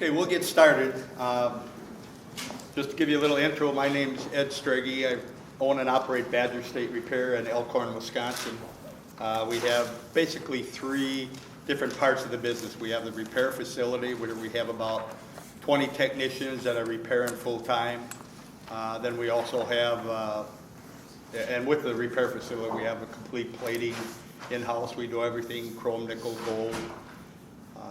Okay, we'll get started. Just to give you a little intro, my name's Ed Strege. I own and operate Badger State Repair in Elkhorn, Wisconsin. We have basically three different parts of the business. We have the repair facility where we have about 20 technicians that are repairing full-time. Then we also have, and with the repair facility, we have a complete plating in-house. We do everything chrome, nickel, gold.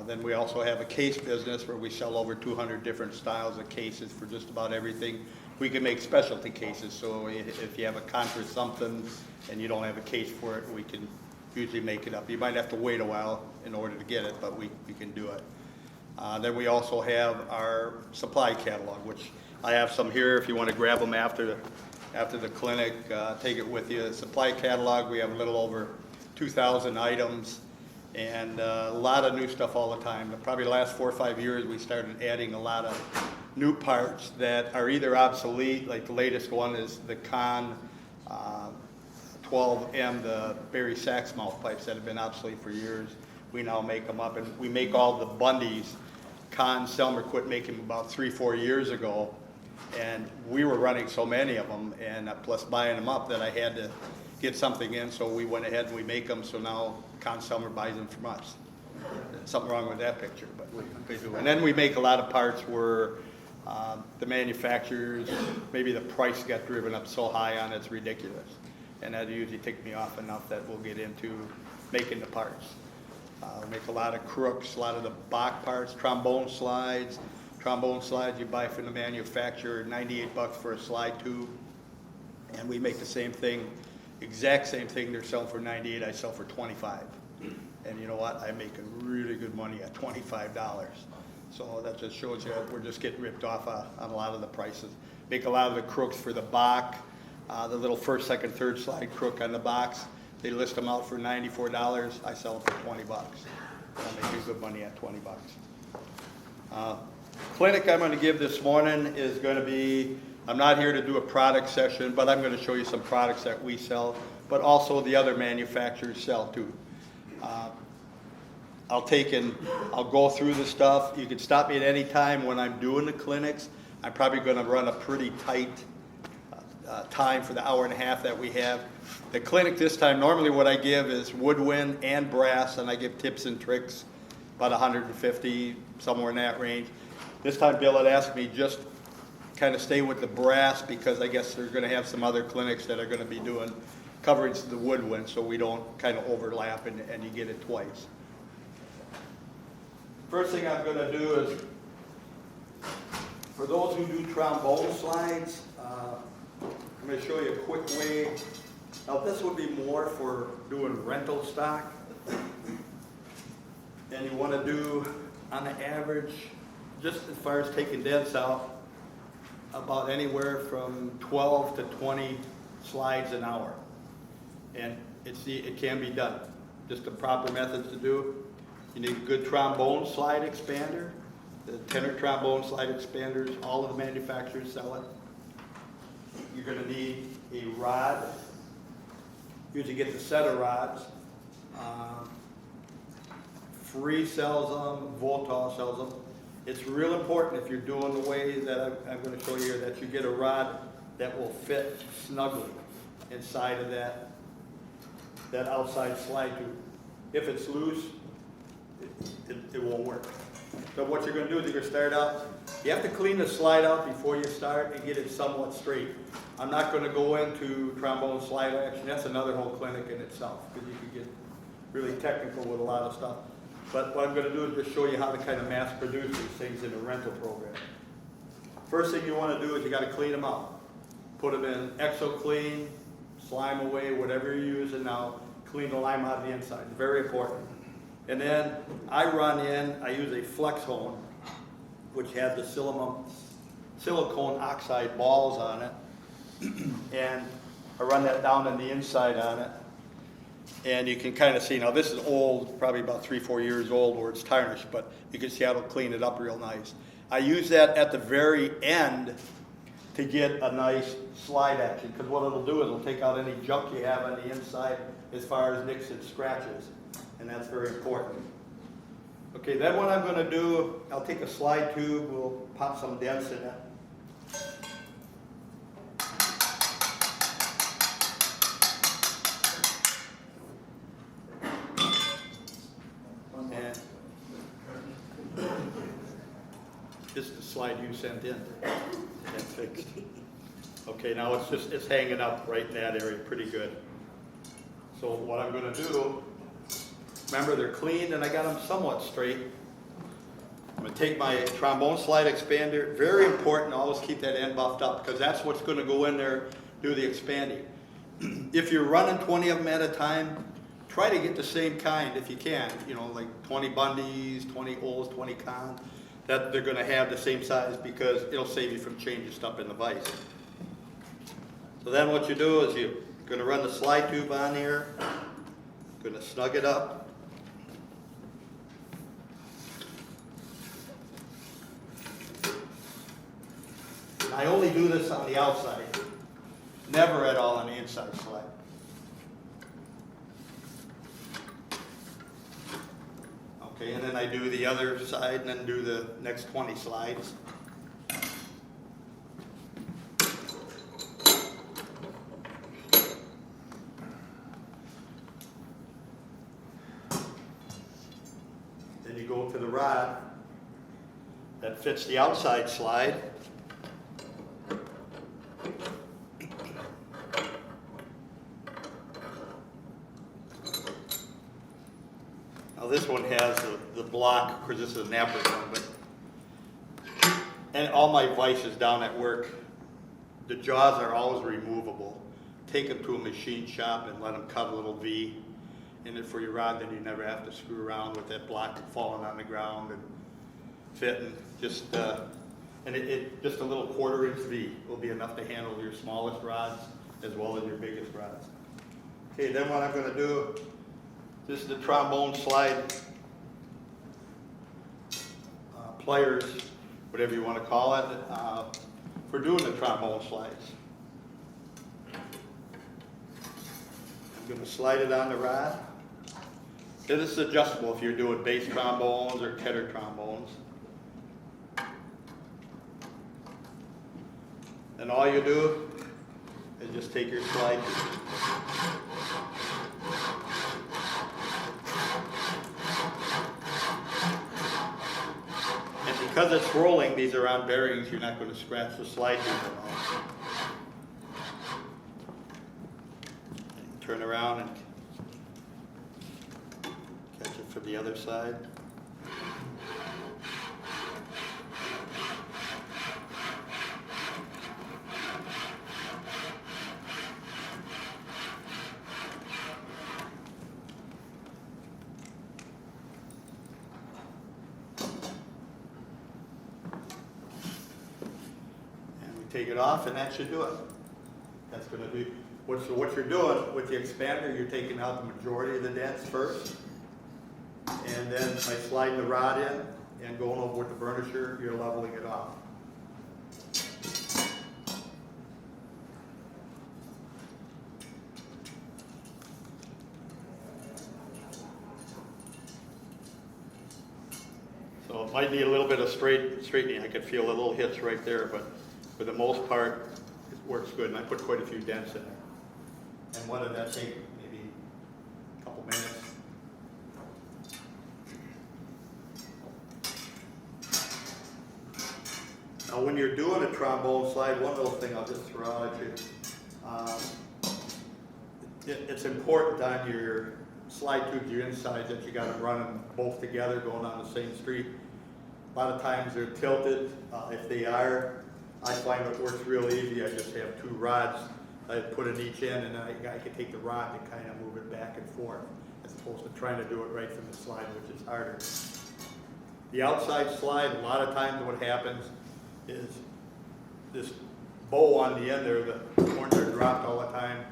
Then we also have a case business where we sell over 200 different styles of cases for just about everything. We can make specialty cases, so if you have a contra something and you don't have a case for it, we can usually make it up. You might have to wait a while in order to get it, but we can do it. Then we also have our supply catalog, which I have some here if you want to grab them after the clinic, take it with you. Supply catalog, we have a little over 2,000 items. And a lot of new stuff all the time. Probably the last 4 or 5 years we started adding a lot of new parts that are either obsolete, like the latest one is the Con 12M, the Barry Sachs mouth pipes that have been obsolete for years. We now make them up, and we make all the Bundys. Con Selmer quit making them about 3-4 years ago, and we were running so many of them, and plus buying them up, that I had to get something in, so we went ahead and we make them, so now Con Selmer buys them from us. Something wrong with that picture, but we do. And then we make a lot of parts where the manufacturers, maybe the price got driven up so high on it's ridiculous. And that usually takes me off enough that we'll get into making the parts. We make a lot of crooks, a lot of the Bach parts, trombone slides. Trombone slides you buy from the manufacturer, $98 for a slide tube. And we make the same thing, exact same thing they're selling for $98, I sell for $25. And you know what? I'm making really good money at $25. So that just shows you we're just getting ripped off on a lot of the prices. Make a lot of the crooks for the Bach, the little first, second, third slide crook on the box. They list them out for $94. I sell them for $20. I'm making good money at $20. Clinic I'm going to give this morning is going to be, I'm not here to do a product session, but I'm going to show you some products that we sell, but also the other manufacturers sell too. I'll go through the stuff. You can stop me at any time when I'm doing the clinics. I'm probably going to run a pretty tight time for the hour and a half that we have. The clinic this time, normally what I give is woodwind and brass, and I give tips and tricks, about 150, somewhere in that range. This time Bill had asked me just kind of stay with the brass because I guess they're going to have some other clinics that are going to be doing coverage of the woodwind, so we don't kind of overlap and you get it twice. First thing I'm going to do is, for those who do trombone slides, I'm going to show you a quick way. Now this would be more for doing rental stock. And you want to do, on the average, just as far as taking dents out, about anywhere from 12 to 20 slides an hour. And it can be done. Just the proper methods to do. You need a good trombone slide expander. The tenor trombone slide expanders, all of the manufacturers sell it. You're going to need a rod. Usually get the set of rods. Free sells them, Voltal sells them. It's real important if you're doing the way that I'm going to show you here that you get a rod that will fit snugly inside of that outside slide tube. If it's loose, it won't work. So what you're going to do is you're going to start out. You have to clean the slide out before you start and get it somewhat straight. I'm not going to go into trombone slide action. That's another whole clinic in itself because you can get really technical with a lot of stuff. But what I'm going to do is just show you how to kind of mass produce these things in a rental program. First thing you want to do is you got to clean them out. Put them in ExoClean, slime away, whatever you're using now. Clean the lime out of the inside. Very important. And then I use a flex hone, which has the silicone oxide balls on it. And I run that down on the inside on it. And you can kind of see, now this is old, probably about 3-4 years old where it's tarnished, but you can see how it'll clean it up real nice. I use that at the very end to get a nice slide action, because what it'll do is it'll take out any junk you have on the inside as far as nicks and scratches, and that's very important. Okay, then what I'm gonna do, I'll take a slide tube, we'll pop some dents in it. And this is the slide you sent in and fixed. Okay, now it's hanging up right in that area pretty good. So what I'm gonna do, remember they're clean and I got them somewhat straight. I'm gonna take my trombone slide expander, very important, always keep that end buffed up because that's what's gonna go in there, do the expanding. If you're running 20 of them at a time, try to get the same kind if you can, you know, like 20 Bundys, 20 O's, 20 Cons, that they're gonna have the same size because it'll save you from changing stuff in the vise. So then what you do is you're gonna run the slide tube on here, gonna snug it up. I only do this on the outside, never at all on the inside slide. Okay, and then I do the other side and then do the next 20 slides. Then you go to the rod that fits the outside slide. Now this one has the block, because this is a NAPBIRT one, and all my vices down at work, the jaws are always removable. Take them to a machine shop and let them cut a little V in it for your rod, then you never have to screw around with that block falling on the ground and fitting. Just and it just a little 1/4 inch V will be enough to handle your smallest rods as well as your biggest rods. Okay, then what I'm going to do, this is the trombone slide pliers, whatever you want to call it, for doing the trombone slides. I'm going to slide it on the rod. This is adjustable if you're doing bass trombones or tenor trombones. And all you do is just take your slide. And because it's rolling, these are on bearings, you're not going to scratch the slide tube at all. And turn around and catch it for the other side. Take it off, and that should do it. That's going to be what you're doing with the expander. You're taking out the majority of the dents first, and then by sliding the rod in and going over with the burnisher, you're leveling it off. So it might need a little bit of straightening. I could feel a little hitch right there, but for the most part, it works good, and I put quite a few dents in there. And what did that take? Maybe a couple minutes. Now, when you're doing a trombone slide, one little thing I'll just throw out at you. It's important on your slide tubes, your insides, that you got them running both together, going on the same street. A lot of times they're tilted. If they are, I find it works real easy. I just have 2 rods I put in each end, and then I can take the rod and kind of move it back and forth, as opposed to trying to do it right from the slide, which is harder. The outside slide, a lot of times what happens is this bow on the end there, the horns are dropped all the time,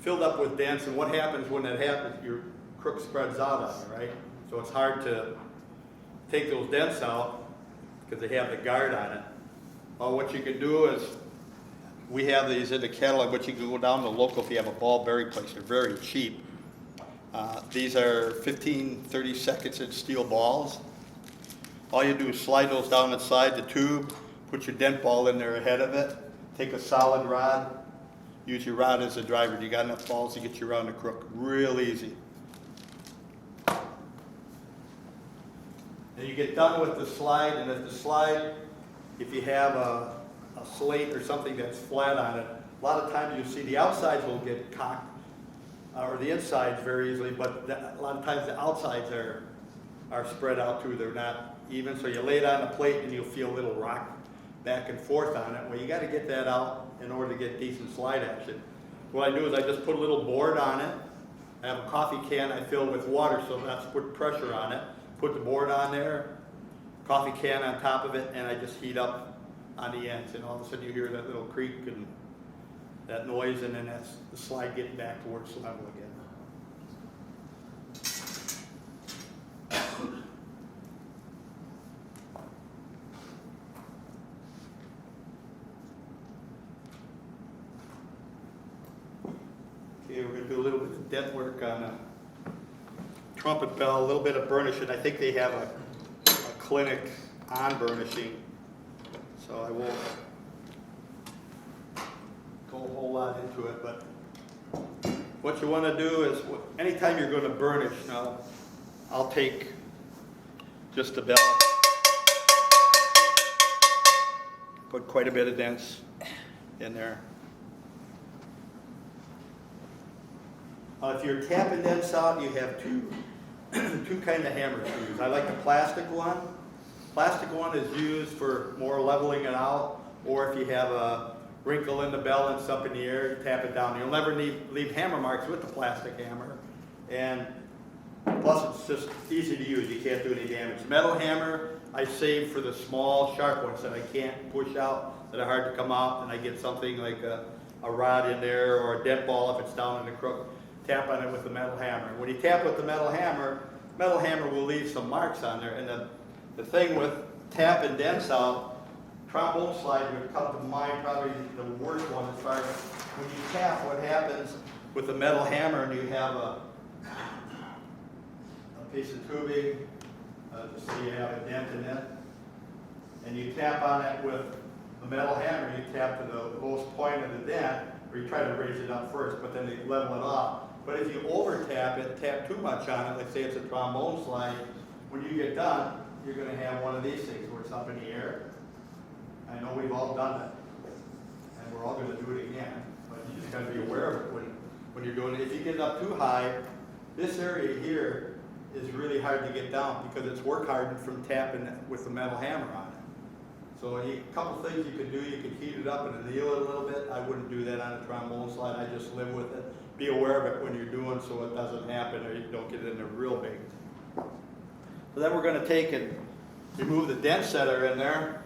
filled up with dents, and what happens when that happens, your crook spreads out on you, right? So it's hard to take those dents out because they have the guard on it. What you can do is, we have these in the catalog, but you can go down to local if you have a ball bearing place. They're very cheap. These are 15, 30 seconds in steel balls. All you do is slide those down inside the tube, put your dent ball in there ahead of it, take a solid rod, use your rod as a driver. You got enough balls to get you around the crook. Real easy. Then you get done with the slide, and at the slide, if you have a slate or something that's flat on it, a lot of times you'll see the outsides will get cocked, or the insides very easily, but a lot of times the outsides are spread out too. They're not even, so you lay it on a plate and you'll feel a little rock back and forth on it. Well, you got to get that out in order to get decent slide action. What I do is I just put a little board on it. I have a coffee can I fill with water, so that's put pressure on it. Put the board on there, coffee can on top of it, and I just heat up on the ends, and all of a sudden you hear that little creak and that noise, and then that's the slide getting back towards level again. Okay, we're going to do a little bit of dent work on a trumpet bell, a little bit of burnishing. I think they have a clinic on burnishing, so I won't go a whole lot into it, but what you want to do is, anytime you're going to burnish, now I'll take just a bell, put quite a bit of dents in there. If you're tapping dents out, you have two kind of hammers to use. I like the plastic one. Plastic one is used for more leveling it out, or if you have a wrinkle in the bell and it's up in the air, you tap it down. You'll never leave hammer marks with the plastic hammer, and plus it's just easy to use. You can't do any damage. Metal hammer I save for the small sharp ones that I can't push out, that are hard to come out, and I get something like a rod in there or a dent ball if it's down in the crook. Tap on it with the metal hammer. When you tap with the metal hammer will leave some marks on there. And the thing with tapping dents out, trombone slide would come to mind, probably the worst one as far as when you tap, what happens with the metal hammer, and you have a piece of tubing, just so you have a dent in it, and you tap on it with the metal hammer, you tap to the lowest point of the dent, or you try to raise it up first, but then they level it off. But if you over tap it, tap too much on it, like say it's a trombone slide, when you get done, you're going to have one of these things where it's up in the air. I know we've all done it, and we're all going to do it again, but you just got to be aware of it when you're doing it. If you get it up too high, this area here is really hard to get down because it's work hardened from tapping with the metal hammer on it. So a couple things you could do, you could heat it up and anneal it a little bit. I wouldn't do that on a trombone slide, I just live with it. Be aware of it when you're doing so it doesn't happen or you don't get it in there real big. So then we're going to take and remove the dents that are in there.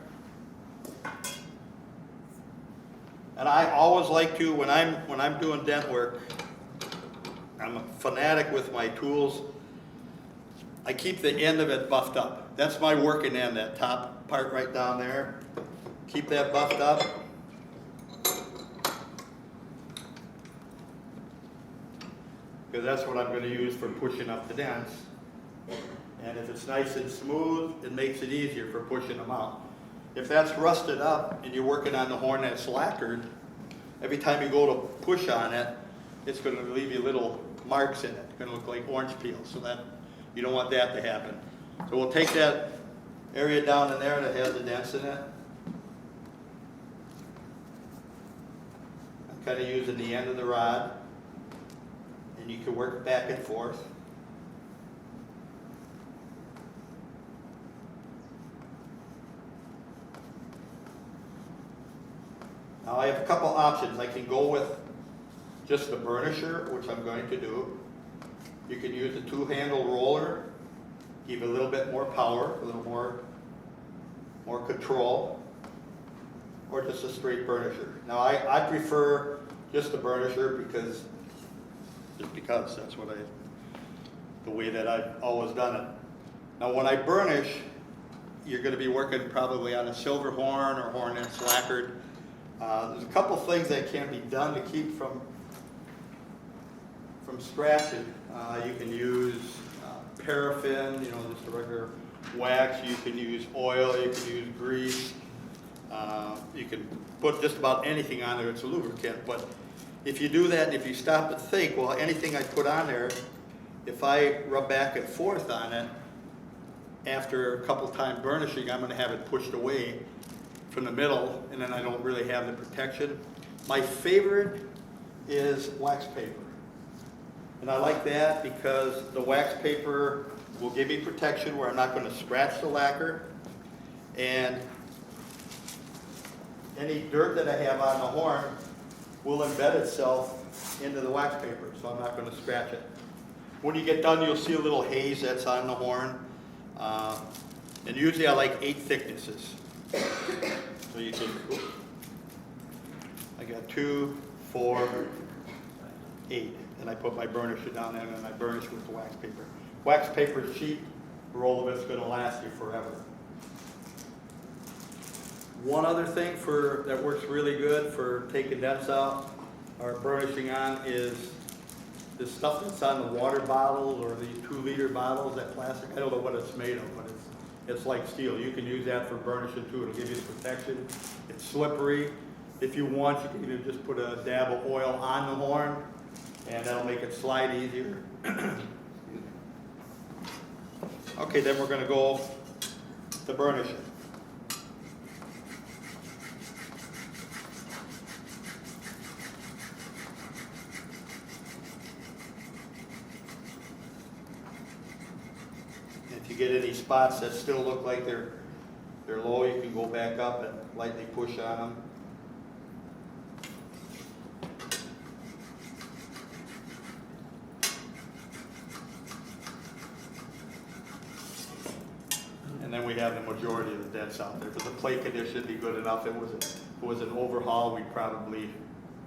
And I always like to, when I'm doing dent work, I'm a fanatic with my tools. I keep the end of it buffed up. That's my working end, that top part right down there. Keep that buffed up. Because that's what I'm going to use for pushing up the dents. And if it's nice and smooth, it makes it easier for pushing them out. If that's rusted up and you're working on the horn that's lacquered, every time you go to push on it, it's going to leave you little marks in it. It's going to look like orange peel, so that you don't want that to happen. So we'll take that area down in there that has the dents in it. I'm kind of using the end of the rod. And you can work back and forth. Now I have a couple options. I can go with just the burnisher, which I'm going to do. You can use a two-handle roller, give it a little bit more power, a little more control, or just a straight burnisher. Now I prefer just the burnisher because that's what the way that I've always done it. Now when I burnish, you're going to be working probably on a silver horn or horn that's lacquered. There's a couple things that can be done to keep from from scratching, you can use paraffin, you know, just a regular wax. You can use oil, you can use grease. You can put just about anything on there. It's a lubricant. But if you do that, and if you stop and think, well, anything I put on there, if I rub back and forth on it, after a couple times burnishing, I'm going to have it pushed away from the middle, and then I don't really have the protection. My favorite is wax paper. And I like that because the wax paper will give me protection where I'm not going to scratch the lacquer, and any dirt that I have on the horn will embed itself into the wax paper, so I'm not going to scratch it. When you get done, you'll see a little haze that's on the horn. And usually I like 8 thicknesses. So you can, I got 2, 4, 8. And I put my burnisher down there, and then I burnish with the wax paper. Wax paper is cheap. A roll of it's going to last you forever. One other thing that works really good for taking dents out or burnishing on is this stuff that's on the water bottles or the 2-liter bottles, that plastic. I don't know what it's made of, but it's like steel. You can use that for burnishing too. It'll give you protection. It's slippery. If you want, you can even just put a dab of oil on the horn, and that'll make it slide easier. Okay, then we're going to go to burnishing. If you get any spots that still look like they're low, you can go back up and lightly push on them. And then we have the majority of the dents out there. But the plate condition would be good enough. If it was an overhaul, we'd probably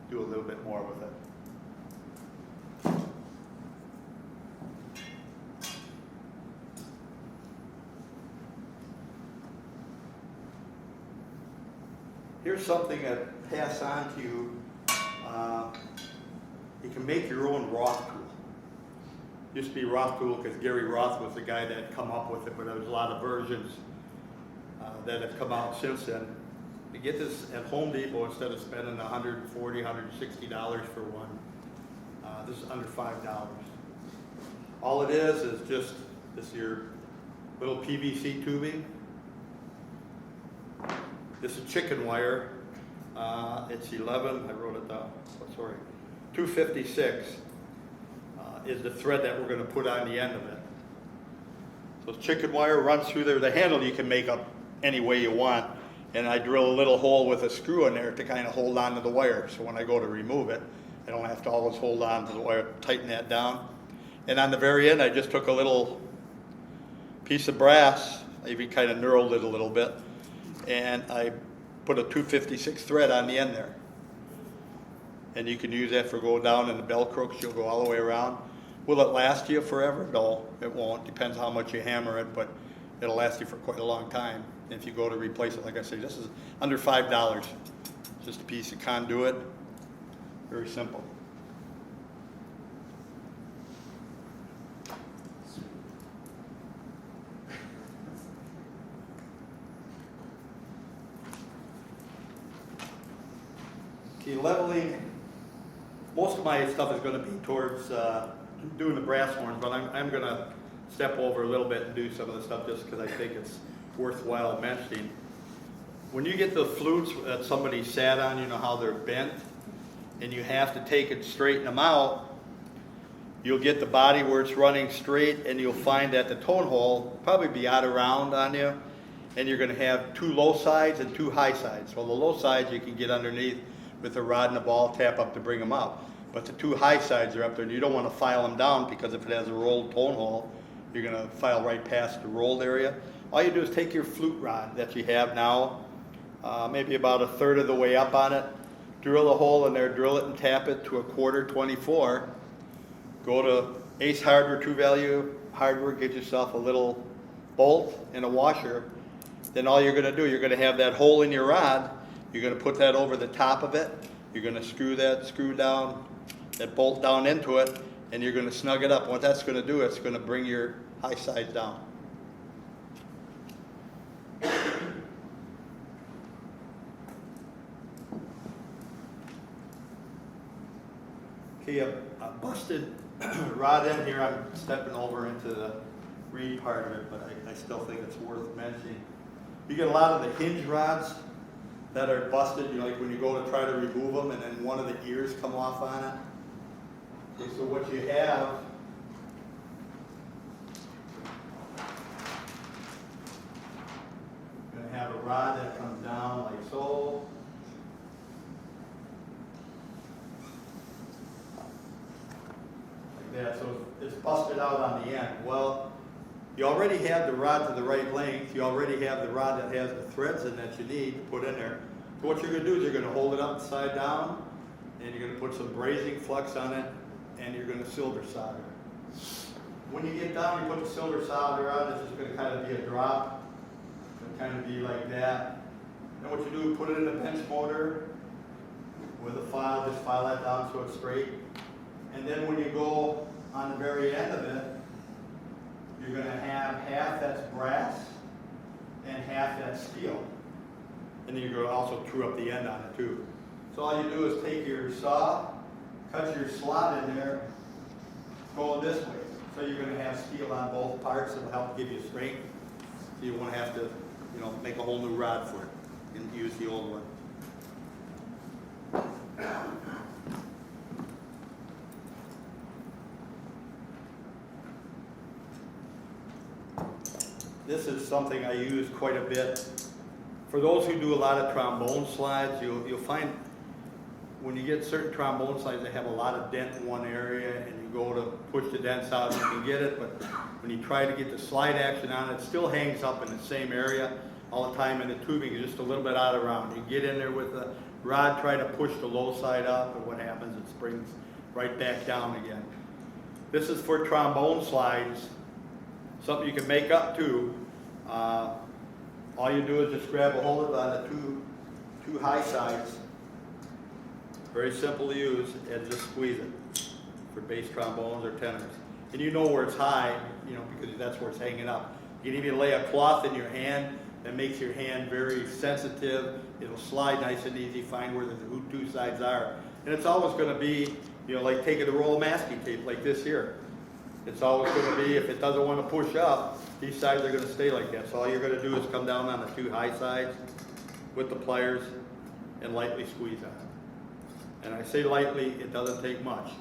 do a little bit more with it. Here's something that pass on to you. You can make your own Roth tool. Used to be Roth tool because Gary Roth was the guy that come up with it, but there's a lot of versions that have come out since then. You get this at Home Depot instead of spending $140, $160 for one. This is under $5. All it is just this your little PVC tubing. This is chicken wire. It's 11, I wrote it down, sorry, 256 is the thread that we're going to put on the end of it. So chicken wire runs through there. The handle you can make up any way you want, and I drill a little hole with a screw in there to kind of hold on to the wire. So when I go to remove it, I don't have to always hold on to the wire, tighten that down. And on the very end, I just took a little piece of brass, I even kind of knurled it a little bit, and I put a 256 thread on the end there. And you can use that for go down in the bell crooks. You'll go all the way around. Will it last you forever? No, it won't. Depends how much you hammer it, but it'll last you for quite a long time. If you go to replace it, like I say, this is under $5. Just a piece of conduit. Very simple. Okay, leveling. Most of my stuff is going to be towards doing the brass horns, but I'm going to step over a little bit and do some of the stuff just because I think it's worthwhile mentioning. When you get the flutes that somebody sat on, you know how they're bent, and you have to take and straighten them out, you'll get the body where it's running straight, and you'll find that the tone hole will probably be out of round on you, and you're going to have 2 low sides and 2 high sides. Well, the low sides you can get underneath with a rod and a ball tap up to bring them out. But the 2 high sides are up there, and you don't want to file them down because if it has a rolled tone hole, you're going to file right past the rolled area. All you do is take your flute rod that you have now, maybe about 1/3 of the way up on it, drill a hole in there, drill it and tap it to 1/4 24. Go to Ace Hardware, True Value Hardware, get yourself a little bolt and a washer. Then all you're going to do, you're going to have that hole in your rod. You're going to put that over the top of it. You're going to screw that screw down, that bolt down into it, and you're going to snug it up. What that's going to do, it's going to bring your high sides down. Okay, a busted rod end here. I'm stepping over into the reed part of it, but I still think it's worth mentioning. You get a lot of the hinge rods that are busted, you know, like when you go to try to remove them and then one of the ears come off on it. Okay, so what you have, you're going to have a rod that comes down like so. Like that, so it's busted out on the end. Well, you already have the rod to the right length. You already have the rod that has the threads in that you need to put in there. So what you're going to do is you're going to hold it upside down, and you're going to put some brazing flux on it, and you're going to silver solder. When you get down, you put the silver solder on. It's just going to kind of be a drop. It's going to kind of be like that. Then what you do, put it in a bench motor with a file. Just file that down so it's straight. And then when you go on the very end of it, you're going to have half that's brass and half that's steel. And then you're going to also true up the end on it too. So all you do is take your saw, cut your slot in there, go this way. So you're going to have steel on both parts. It'll help give you strength. So you won't have to, you know, make a whole new rod for it and use the old one. This is something I use quite a bit. For those who do a lot of trombone slides, you'll find when you get certain trombone slides, they have a lot of dent in one area, and you go to push the dents out, you can get it, but when you try to get the slide action on it, it still hangs up in the same area all the time, and the tubing is just a little bit out of round. You get in there with the rod, try to push the low side up, and what happens, it springs right back down again. This is for trombone slides, something you can make up too. All you do is just grab a hold of the two high sides. Very simple to use, and just squeeze it for bass trombones or tenors. And you know where it's high, you know, because that's where it's hanging up. You can even lay a cloth in your hand that makes your hand very sensitive. It'll slide nice and easy, find where the two sides are. And it's always going to be, you know, like taking a roll of masking tape like this here. It's always going to be, if it doesn't want to push up, these sides are going to stay like that. So all you're going to do is come down on the two high sides with the pliers and lightly squeeze on it. And I say lightly, it doesn't take much.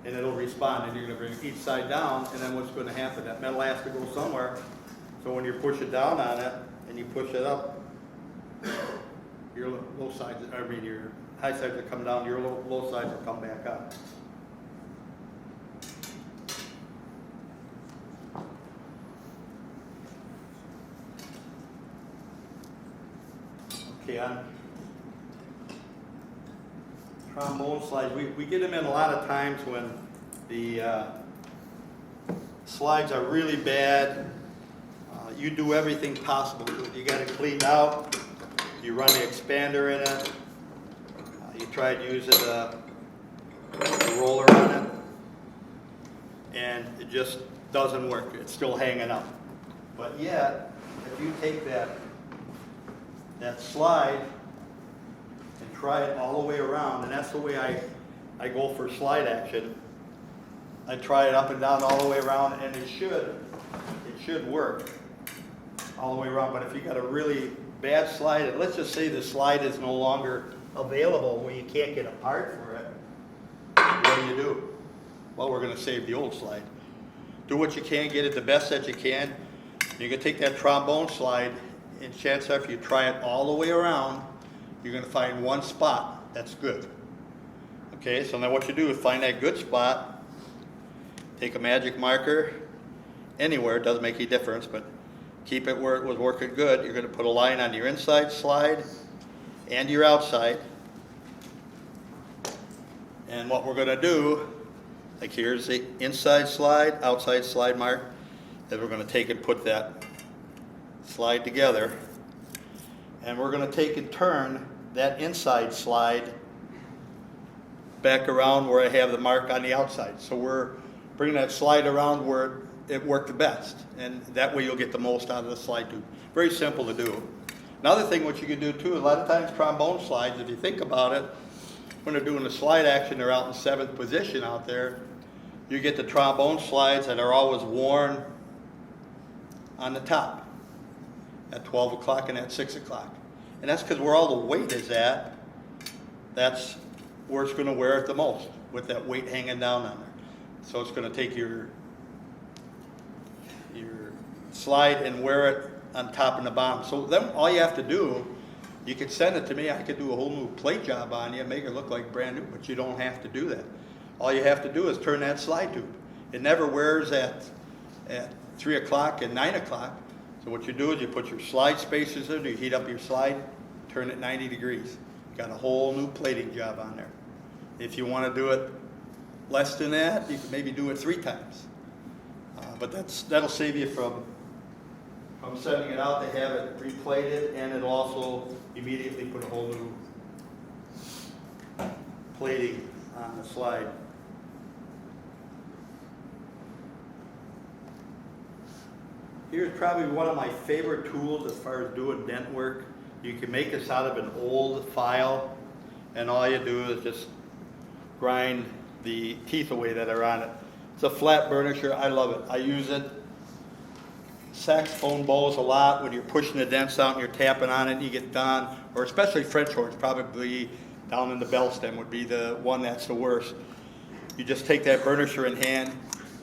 And it'll respond, and you're going to bring each side down, and then what's going to happen, that metal has to go somewhere. So when you push it down on it, and you push it up, your low sides, your high sides will come down, your low sides will come back up. Okay, on trombone slides, we get them in a lot of times when the slides are really bad. You do everything possible to it. You got it cleaned out, you run the expander in it, you try using a roller on it, and it just doesn't work. It's still hanging up. But yet, if you take that slide and try it all the way around, and that's the way I go for slide action. I try it up and down all the way around, and it should work all the way around. But if you got a really bad slide, and let's just say the slide is no longer available where you can't get a part for it, what do? Well, we're going to save the old slide. Do what you can, get it the best that you can. You can take that trombone slide, and chances are if you try it all the way around, you're going to find one spot that's good. Okay, so now what you do is find that good spot, take a magic marker, anywhere, it doesn't make any difference, but keep it where it was working good. You're going to put a line on your inside slide and your outside. And what we're going to do, like here's the inside slide, outside slide mark, then we're going to take and put that slide together, and we're going to take and turn that inside slide back around where I have the mark on the outside. So we're bringing that slide around where it worked the best, and that way you'll get the most out of the slide tube. Very simple to do. Another thing what you can do too, a lot of times trombone slides, if you think about it, when they're doing the slide action, they're out in 7th position out there. You get the trombone slides that are always worn on the top at 12 o'clock and at 6 o'clock. And that's because where all the weight is at, that's where it's going to wear it the most, with that weight hanging down on there. So it's going to take your slide and wear it on top and the bottom. So then all you have to do, you could send it to me, I could do a whole new plate job on you and make it look like brand new, but you don't have to do that. All you have to do is turn that slide tube. It never wears at 3 o'clock and 9 o'clock. So what you do is you put your slide spacers in, you heat up your slide, turn it 90 degrees. Got a whole new plating job on there. If you want to do it less than that, you can maybe do it 3 times. But that'll save you from sending it out to have it replated, and it'll also immediately put a whole new plating on the slide. Here's probably one of my favorite tools as far as doing dent work. You can make this out of an old file, and all you do is just grind the teeth away that are on it. It's a flat burnisher. I love it. I use it. Saxophone bows a lot when you're pushing the dents out and you're tapping on it and you get done, or especially French horns, probably down in the bell stem would be the one that's the worst. You just take that burnisher in hand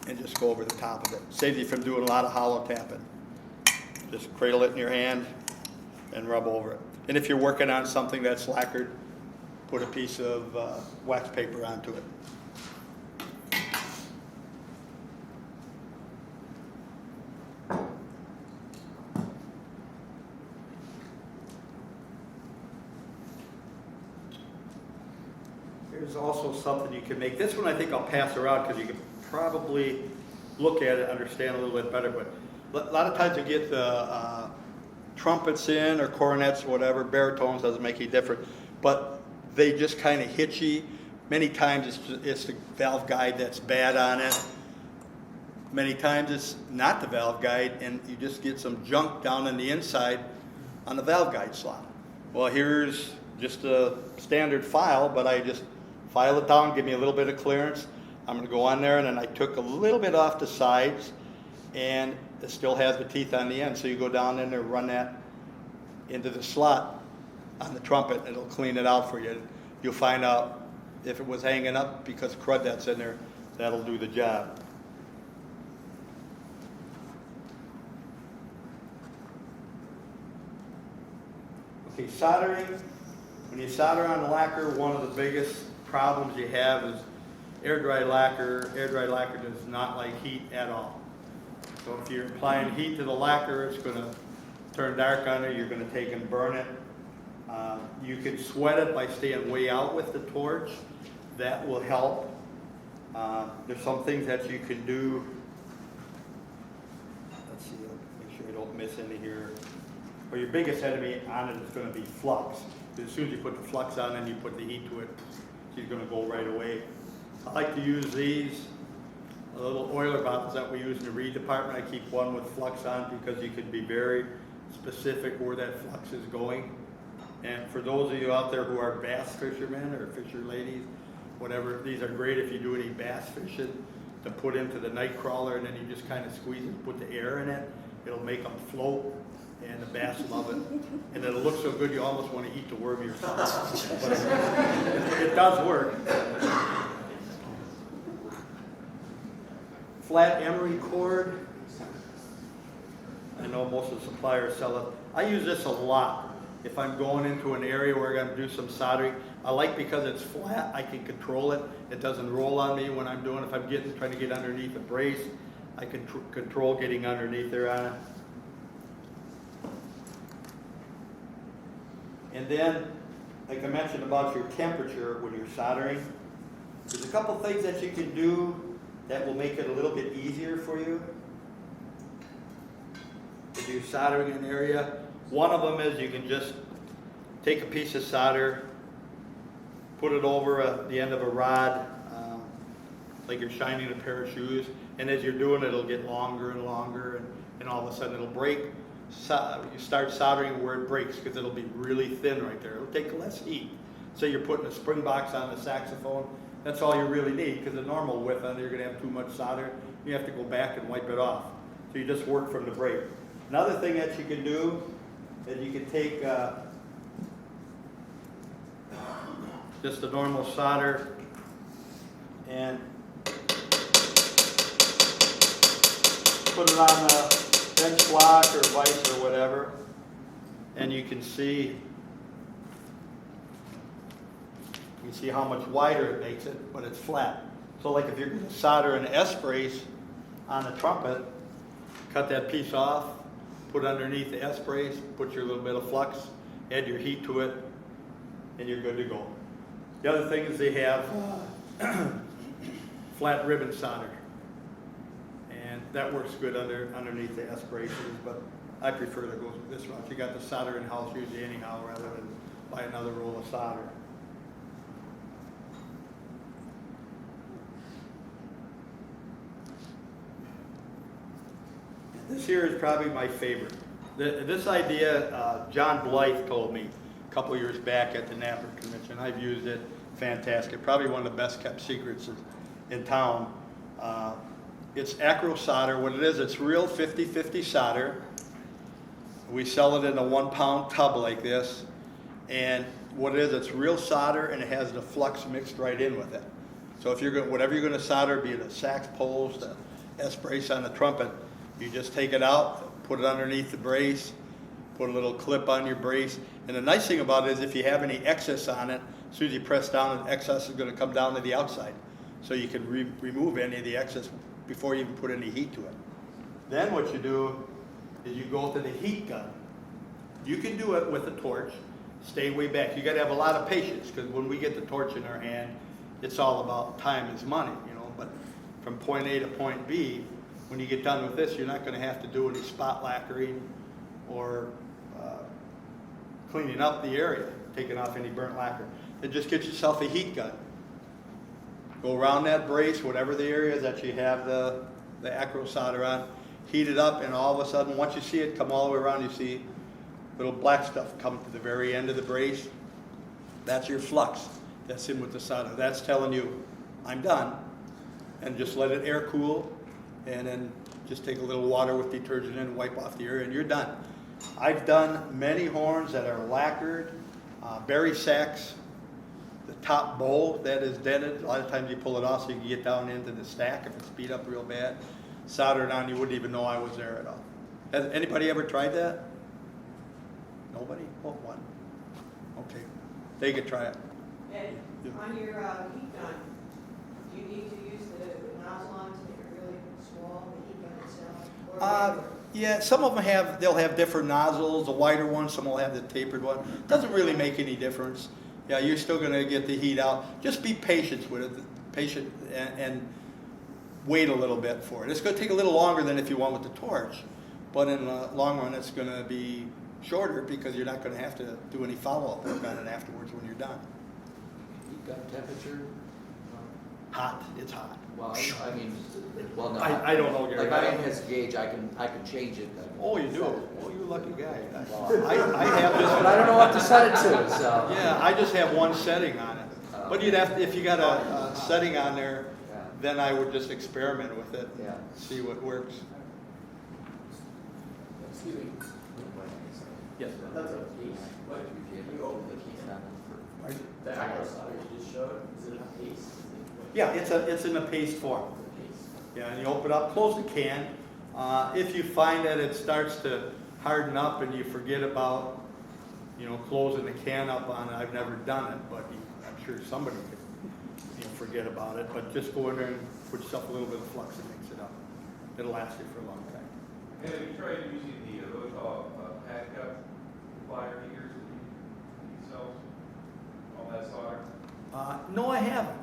and just go over the top of it. Saves you from doing a lot of hollow tapping. Just cradle it in your hand and rub over it. And if you're working on something that's lacquered, put a piece of wax paper onto it. Here's also something you can make. This one I think I'll pass around because you can probably look at it, understand a little bit better. But a lot of times you get the trumpets in, or coronets, or whatever, baritones, doesn't make any difference. But they just kind of hitchy. Many times it's the valve guide that's bad on it. Many times it's not the valve guide, and you just get some junk down in the inside on the valve guide slot. Well, here's just a standard file, but I just file it down, give me a little bit of clearance. I'm going to go on there, and then I took a little bit off the sides, and it still has the teeth on the end. So you go down in there, run that into the slot on the trumpet, and it'll clean it out for you. You'll find out if it was hanging up because crud that's in there, that'll do the job. Okay, soldering. When you solder on the lacquer, one of the biggest problems you have is air dry lacquer. Air dry lacquer does not like heat at all. So if you're applying heat to the lacquer, it's going to turn dark on it. You're going to take and burn it. You can sweat it by staying way out with the torch. That will help. There's some things that you can do. Let's see, make sure I don't miss any here. Well, your biggest enemy on it is going to be flux. As soon as you put the flux on and you put the heat to it, she's going to go right away. I like to use these little oiler bottles that we use in the reed department. I keep one with flux on because you can be very specific where that flux is going. And for those of you out there who are bass fishermen or fisher ladies, whatever, these are great if you do any bass fishing to put into the night crawler, and then you just kind of squeeze it, put the air in it. It'll make them float. And the bass love it, and it'll look so good you almost want to eat the worm yourself. But it does work. Flat emery cord. I know most of the suppliers sell it. I use this a lot. If I'm going into an area where I'm going to do some soldering, I like because it's flat, I can control it. It doesn't roll on me when I'm doing. If I'm trying to get underneath a brace, I can control getting underneath there on it. And then, like I mentioned about your temperature when you're soldering, there's a couple things that you can do that will make it a little bit easier for you. If you're soldering an area, one of them is you can just take a piece of solder put it over the end of a rod, like you're shining a pair of shoes, and as you're doing it, it'll get longer and longer, and all of a sudden it'll break. You start soldering where it breaks, because it'll be really thin right there. It'll take less heat. Say you're putting a spring box on the saxophone, that's all you really need, because the normal width on there, you're going to have too much solder. You have to go back and wipe it off. So you just work from the break. Another thing that you can do is you can take just a normal solder and put it on the bench block or vise or whatever, and you can see how much wider it makes it, but it's flat. So like if you're going to solder an S-brace on a trumpet, cut that piece off, put it underneath the S-brace, put your little bit of flux, add your heat to it, and you're good to go. The other thing is they have flat ribbon solder, and that works good underneath the S-braces, but I prefer to go this route. You got the solder in house usually anyhow, rather than buy another roll of solder. This here is probably my favorite. This idea, John Blythe told me a couple years back at the NAPBIRT convention. I've used it, fantastic. Probably one of the best kept secrets in town. It's acro solder. What it is, it's real 50-50 solder. We sell it in a 1 pound tub like this. And what it is, it's real solder, and it has the flux mixed right in with it. So if you're going, whatever you're going to solder, be it a sax post, a S-brace on the trumpet, you just take it out, put it underneath the brace, put a little clip on your brace. And the nice thing about it is if you have any excess on it, as soon as you press down, the excess is going to come down to the outside. So you can remove any of the excess before you even put any heat to it. Then what you do is you go to the heat gun. You can do it with a torch. Stay way back. You got to have a lot of patience, because when we get the torch in our hand, it's all about time is money, you know. But from point A to point B, when you get done with this, you're not going to have to do any spot lacquering or cleaning up the area, taking off any burnt lacquer. Then just get yourself a heat gun. Go around that brace, whatever the area is that you have the acro solder on, heat it up, and all of a sudden, once you see it come all the way around, you see little black stuff come to the very end of the brace. That's your flux. That's in with the solder. That's telling you, I'm done. And just let it air cool, and then just take a little water with detergent in and wipe off the area, and you're done. I've done many horns that are lacquered, berry sacks, the top bowl that is dented. A lot of times you pull it off so you can get down into the stack if it's beat up real bad. Solder it on, you wouldn't even know I was there at all. Has anybody ever tried that? Nobody? Oh, one. Okay. They could try it. And on your heat gun, do you need to use the nozzle on to make it really small, the heat gun itself? Yeah, some of them they'll have different nozzles, the wider one, some will have the tapered one. Doesn't really make any difference. Yeah, you're still going to get the heat out. Just be patient with it, and wait a little bit for it. It's going to take a little longer than if you want with the torch, but in the long run it's going to be shorter, because you're not going to have to do any follow-up work on it afterwards when you're done. Heat gun temperature? Hot. It's hot. Well, I mean, well, no. I don't know, Gary. Like I has a gauge, I can change it. Oh, you do? Oh, you're a lucky guy. Well, I have this. but I don't know what to set it to, so. Yeah, I just have one setting on it. But you'd have to, if you got a setting on there, Yeah. then I would just experiment with it, Yeah. see what works. Excuse me. Yes. That's a piece. What? You open the piece now. The acro solder you just showed, is it a piece? Yeah, it's in a paste form. Yeah, and you open it up, close the can. If you find that it starts to harden up and you forget about, closing the can up on it, I've never done it, but I'm sure somebody could, forget about it. But just go in there and put yourself a little bit of flux and mix it up. It'll last you for a long time. And have you tried using the pad cup plier heaters that you sell? All that solder? No, I haven't.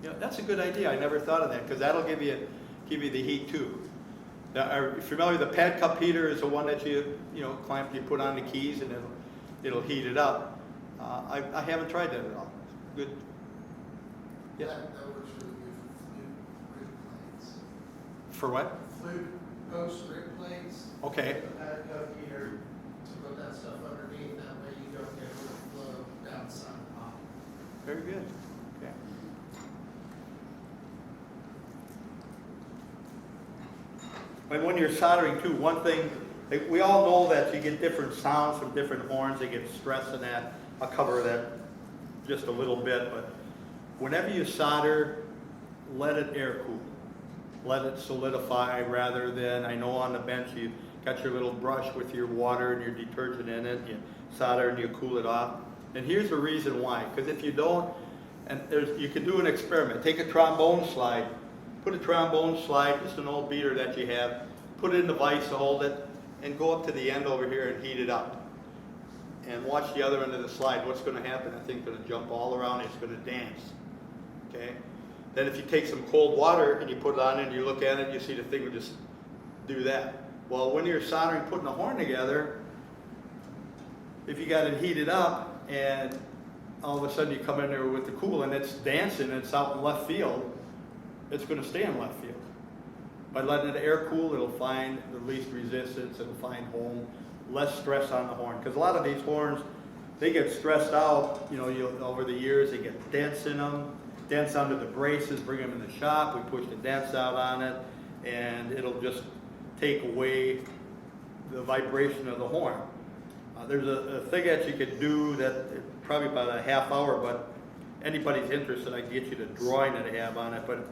Yeah, that's a good idea. I never thought of that, because that'll give you the heat too. Now, are you familiar with the pad cup heater? Is the one that you put on the keys and it'll heat it up. I haven't tried that at all. Good Yes. That works really good for flute rig plates. For what? Flute post rig plates. Okay. The pad cup heater to put that stuff underneath, that way you don't get overflow downside the pop. Very good. Okay. And when you're soldering too, one thing, like, we all know that you get different sounds from different horns, they get stress in that. I'll cover that just a little bit, but whenever you solder, let it air cool. Let it solidify rather than, I know on the bench you got your little brush with your water and your detergent in it, you solder and you cool it off. And here's the reason why, because if you don't, and you can do an experiment, take a trombone slide, put a trombone slide, just an old beater that you have, put it in the vise to hold it, and go up to the end over here and heat it up. And watch the other end of the slide. What's going to happen? I think it's going to jump all around, it's going to dance. Okay? Then if you take some cold water and you put it on and you look at it, you see the thing will just do that. Well, when you're soldering, putting a horn together, if you got it heated up and all of a sudden you come in there with the cool and it's dancing and it's out in left field, it's going to stay in left field. By letting it air cool, it'll find the least resistance, it'll find home, less stress on the horn. Because a lot of these horns, they get stressed out, you know, over the years, they get dents in them, dents under the braces, bring them in the shop, we push the dents out on it, and it'll just take away the vibration of the horn. There's a thing that you could do that probably about a half hour, but anybody's interested, I can get you the drawing that I have on it, but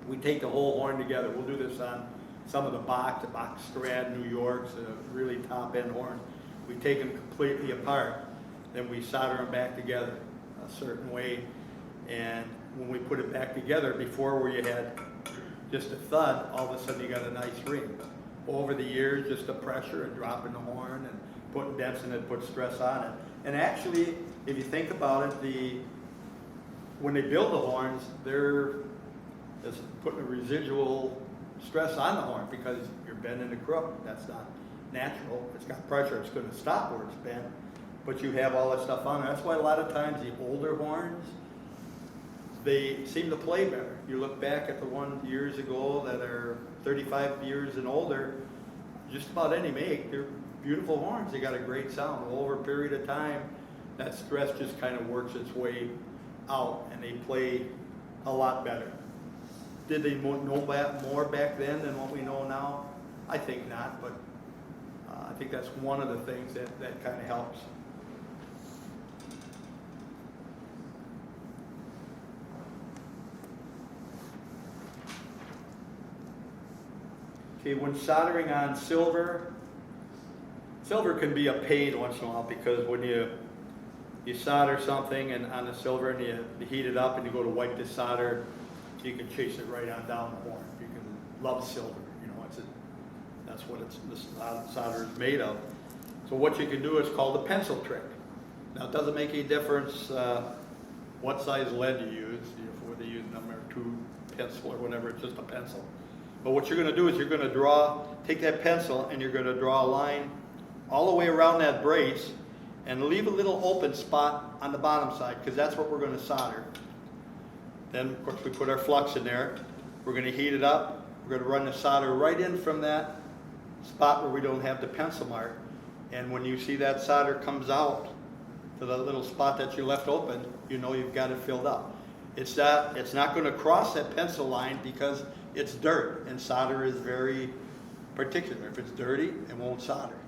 we take the whole horn together. We'll do this on some of the Bach Strad, New York's, really top-end horns. We take them completely apart, then we solder them back together a certain way, and when we put it back together, before where you had just a thud, all of a sudden you got a nice ring. Over the years, just the pressure and dropping the horn and putting dents in it, put stress on it. And actually, if you think about it, when they build the horns, they're just putting a residual stress on the horn because you're bending the crook. That's not natural. It's got pressure. It's going to stop where it's bent, but you have all that stuff on there. That's why a lot of times the older horns, they seem to play better. You look back at the ones years ago that are 35 years and older, just about any make, they're beautiful horns. They got a great sound. Over a period of time, that stress just kind of works its way out and they play a lot better. Did they know more back then than what we know now? I think not, but I think that's one of the things that kind of helps. Okay, when soldering on silver can be a pain once in a while because when you solder something and on the silver and you heat it up and you go to wipe the solder, you can chase it right on down the horn. You can love silver, you know, that's what this solder is made of. So what you can do is called the pencil trick. Now it doesn't make any difference what size lead you use, whether you use number 2 pencil or whatever, it's just a pencil. But what you're going to do is you're going to take that pencil and you're going to draw a line all the way around that brace and leave a little open spot on the bottom side because that's what we're going to solder. Then, of course, we put our flux in there. We're going to heat it up. We're going to run the solder right in from that spot where we don't have the pencil mark. And when you see that solder comes out to the little spot that you left open, you know you've got it filled up. It's not going to cross that pencil line because it's dirt, and solder is very particular. If it's dirty, it won't solder.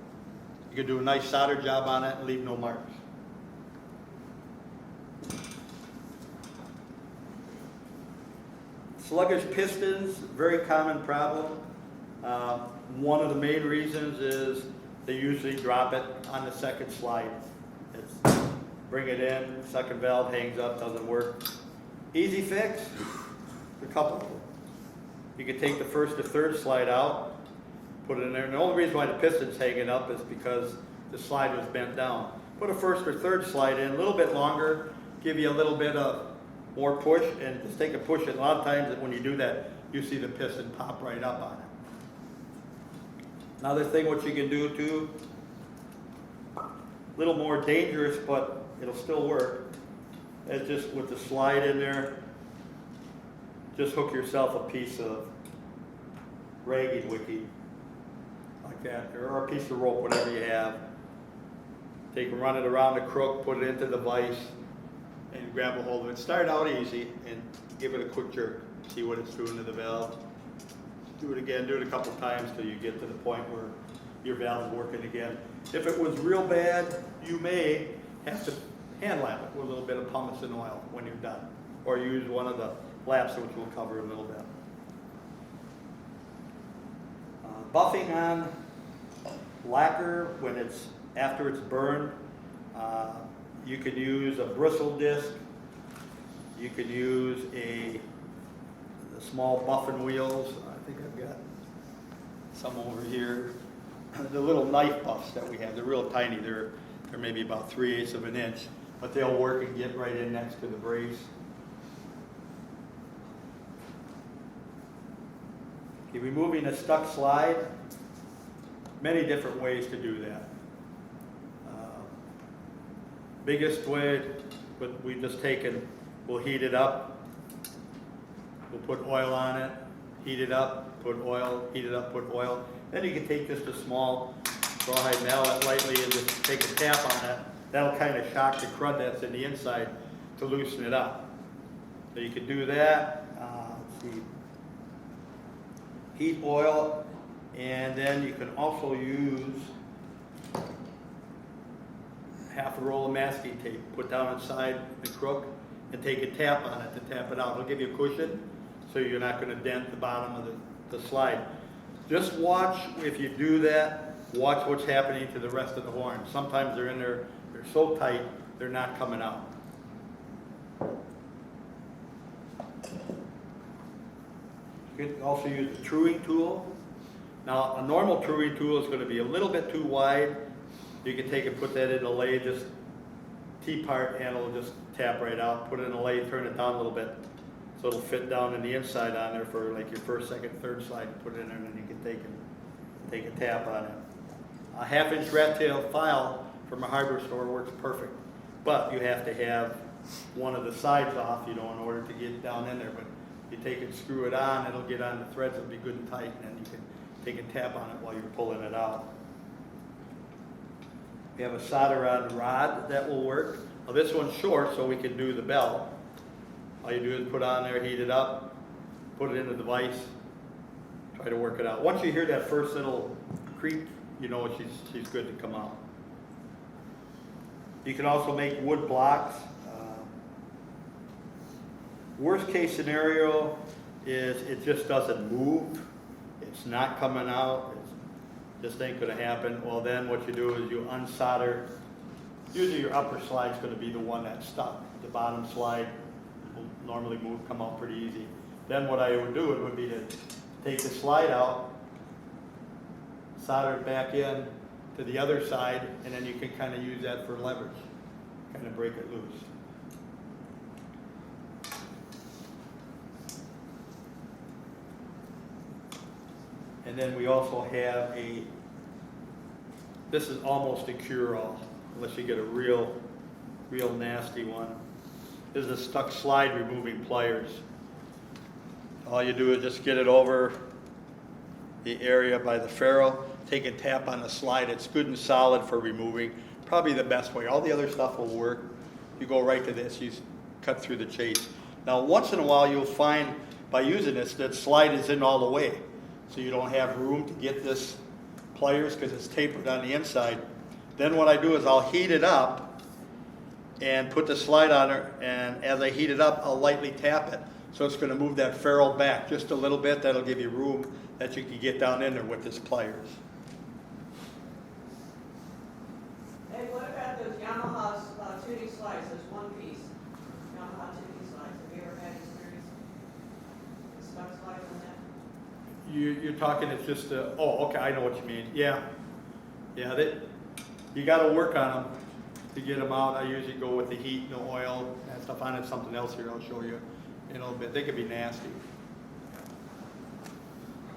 You can do a nice solder job on it and leave no marks. Sluggish pistons, very common problem. One of the main reasons is they usually drop it on the second slide. Bring it in, second valve hangs up, doesn't work. Easy fix, a couple of them. You can take the first or third slide out, put it in there. And the only reason why the piston's hanging up is because the slide was bent down. Put a first or third slide in, a little bit longer, give you a little bit of more push, and just take a push. And a lot of times when you do that, you see the piston pop right up on it. Another thing what you can do too, a little more dangerous, but it'll still work, is just with the slide in there, just hook yourself a piece of ragged wicky like that, or a piece of rope, whatever you have. Take and run it around the crook, put it into the vise, and grab a hold of it. Start out easy and give it a quick jerk. See what it's doing to the valve. Do it again, do it a couple times till you get to the point where your valve's working again. If it was real bad, you may have to hand lap it with a little bit of pumice and oil when you're done. Or use one of the laps, which we'll cover in a little bit. Buffing on lacquer when it's after it's burned, you could use a bristle disc. You could use the small buffing wheels. I think I've got some over here. The little knife buffs that we have, they're real tiny. They're maybe about 3/8 of an inch, but they'll work and get right in next to the brace. Okay, removing a stuck slide, many different ways to do that. Biggest way, but we've just taken, we'll heat it up, we'll put oil on it, heat it up, put oil, heat it up, put oil. Then you can take just a small rawhide mallet lightly and just take a tap on it. That'll kind of shock the crud that's in the inside to loosen it up. So you can do that. Let's see. Heat oil, and then you can also use half a roll of masking tape, put down inside the crook, and take a tap on it to tap it out. It'll give you a cushion, so you're not going to dent the bottom of the slide. Just watch, if you do that, watch what's happening to the rest of the horn. Sometimes they're in there, they're so tight, they're not coming out. You can also use the truing tool. Now, a normal truing tool is going to be a little bit too wide. You can take and put that in a lathe, just T-part, and it'll just tap right out. Put it in a lathe, turn it down a little bit, so it'll fit down in the inside on there for like your first, second, third slide. Put it in there, and then you can take a tap on it. A 1/2-inch rat tail file from a hardware store works perfect, but you have to have one of the sides off, in order to get down in there. But you take and screw it on, it'll get on the threads, it'll be good and tight, and then you can take a tap on it while you're pulling it out. We have a solder on rod that will work. Now this one's short, so we can do the bell. All you do is put on there, heat it up, put it into the vise, try to work it out. Once you hear that first little creak, you know she's good to come out. You can also make wood blocks. Worst case scenario is it just doesn't move. It's not coming out. It just ain't gonna happen. Well, then what you do is you unsolder. Usually your upper slide's gonna be the one that's stuck. The bottom slide will normally come out pretty easy. Then what I would do would be to take the slide out, solder it back in to the other side, and then you can kind of use that for leverage, kind of break it loose. And then we also have this is almost a cure-all, unless you get a real nasty one. This is a stuck slide removing pliers. All you do is just get it over the area by the ferrule, take a tap on the slide. It's good and solid for removing, probably the best way. All the other stuff will work. You go right to this, you cut through the chase. Now once in a while you'll find by using this that slide is in all the way. So you don't have room to get this pliers because it's tapered on the inside. Then what I do is I'll heat it up and put the slide on there, and as I heat it up, I'll lightly tap it. So it's going to move that ferrule back just a little bit. That'll give you room that you can get down in there with this pliers. Hey, what about those Yamaha 2D slides, those one piece Yamaha 2D slides? Have you ever had experience with stuck slides on that? You're talking, it's just okay, I know what you mean. Yeah, you got to work on them to get them out. I usually go with the heat and the oil and stuff on it. Something else here I'll show you in a little bit. They can be nasty.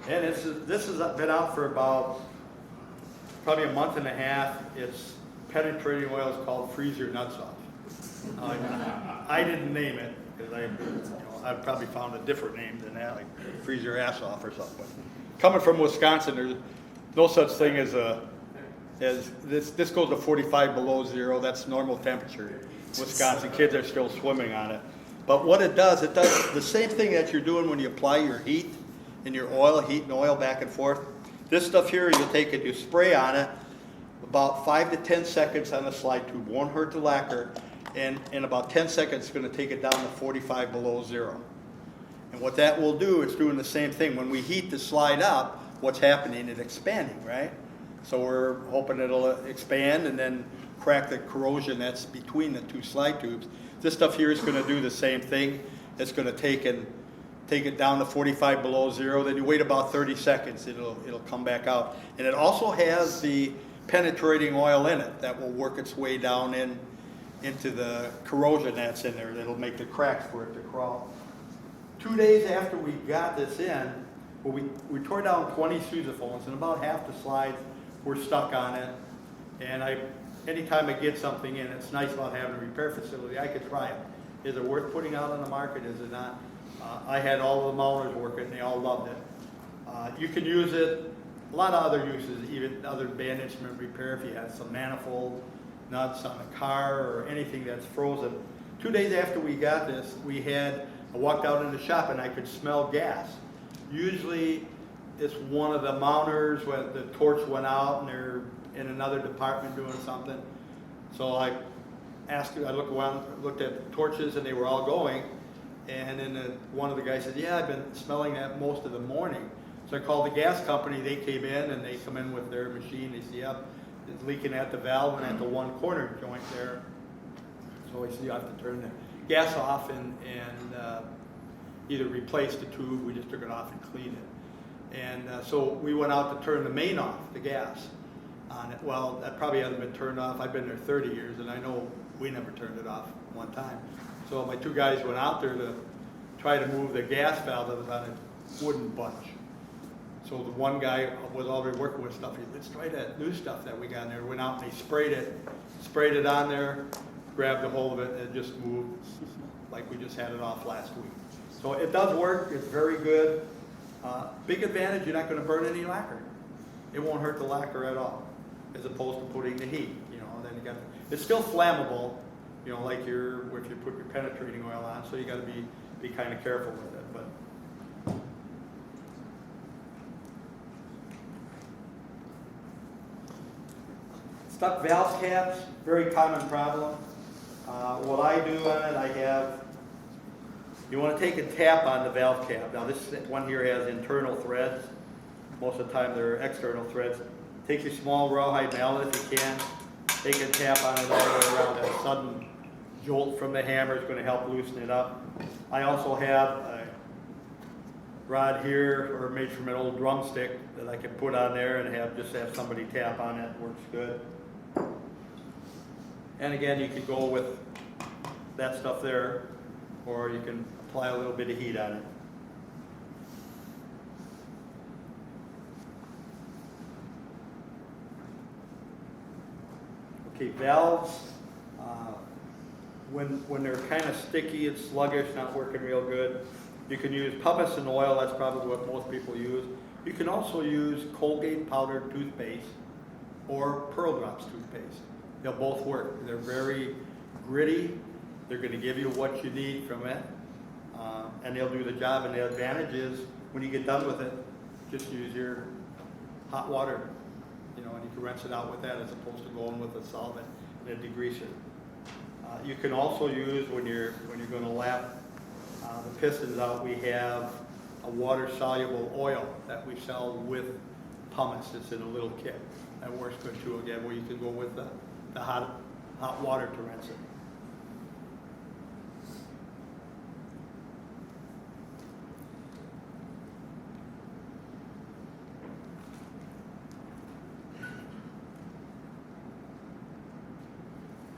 And this has been out for about probably a month and a half. It's penetrating oil. It's called Freeze Your Nuts Off. I didn't name it because I've probably found a different name than that, like freeze your ass off or something. Coming from Wisconsin, there's no such thing as this goes to 45 below zero. That's normal temperature. Wisconsin kids are still swimming on it. But what it does the same thing that you're doing when you apply your heat and your oil, heat and oil back and forth. This stuff here, you take it, you spray on it, about 5 to 10 seconds on the slide tube, won't hurt the lacquer, and in about 10 seconds, it's going to take it down to 45 below zero. And what that will do is doing the same thing. When we heat the slide up, what's happening? It's expanding, right? So we're hoping it'll expand and then crack the corrosion that's between the two slide tubes. This stuff here is going to do the same thing. It's going to take it down to 45 below zero. Then you wait about 30 seconds. It'll come back out. And it also has the penetrating oil in it that will work its way down into the corrosion that's in there. That'll make the cracks for it to crawl. 2 days after we got this in, well, we tore down 20 sousaphones, and about half the slides were stuck on it. And anytime I get something in, it's nice about having a repair facility. I could try it. Is it worth putting out on the market? Is it not? I had all of the mounters working, and they all loved it. You can use it, a lot of other uses, even other band instrument repair. If you had some manifold nuts on a car or anything that's frozen. 2 days after we got this, I walked out in the shop and I could smell gas. Usually it's one of the mounters when the torch went out and they're in another department doing something. So I looked around, looked at the torches, and they were all going. And then one of the guys said, yeah, I've been smelling that most of the morning. So I called the gas company. They came in, and they come in with their machine. They said, yep, it's leaking at the valve and at the one corner joint there. So I said, you have to turn the gas off and either replace the tube. We just took it off and cleaned it. And so we went out to turn the main off, the gas on it. Well, that probably hasn't been turned off. I've been there 30 years, and I know we never turned it off one time. So my two guys went out there to try to move the gas valve that was on a wooden bunch. So the one guy was already working with stuff. He said, let's try that new stuff that we got in there. Went out and they sprayed it on there, grabbed a hold of it, and it just moved like we just had it off last week. So it does work. It's very good. Big advantage, you're not going to burn any lacquer. It won't hurt the lacquer at all, as opposed to putting the heat. Then you got it's still flammable, like if you put your penetrating oil on. So you got to be kind of careful with it. But stuck valve caps, very common problem. What I do on it, you want to take a tap on the valve cap. Now this one here has internal threads. Most of the time they're external threads. Take your small rawhide mallet if you can. Take a tap on it all the way around. That sudden jolt from the hammer is going to help loosen it up. I also have a rod here, or made from an old drumstick, that I can put on there and have somebody tap on it. Works good. And again, you could go with that stuff there, or you can apply a little bit of heat on it. Okay, valves, when they're kind of sticky and sluggish, not working real good, you can use pumice and oil. That's probably what most people use. You can also use Colgate powdered toothpaste or Pearl Drops toothpaste. They'll both work. They're very gritty. They're going to give you what you need from it, and they'll do the job. And the advantage is, when you get done with it, just use your hot water, and you can rinse it out with that as opposed to going with a solvent and a degreaser. You can also use, when you're going to lap the pistons out, we have a water-soluble oil that we sell with pumice. It's in a little kit. That works good too, again, where you can go with the hot water to rinse it.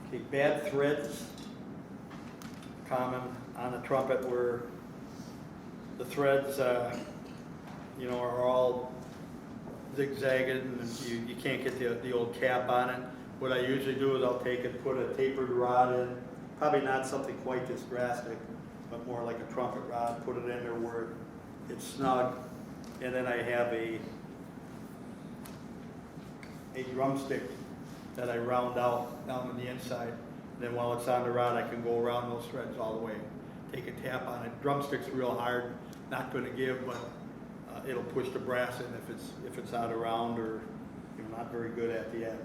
Okay, bad threads, common on the trumpet, where the threads, are all zigzagged and you can't get the old cap on it. What I usually do is I'll take and put a tapered rod in, probably not something quite this drastic, but more like a trumpet rod, put it in there where it's snug. And then I have a drumstick that I round out down on the inside. Then while it's on the rod, I can go around those threads all the way. Take a tap on it. Drumstick's real hard, not gonna give, but it'll push the brass in if it's out around or not very good at the end.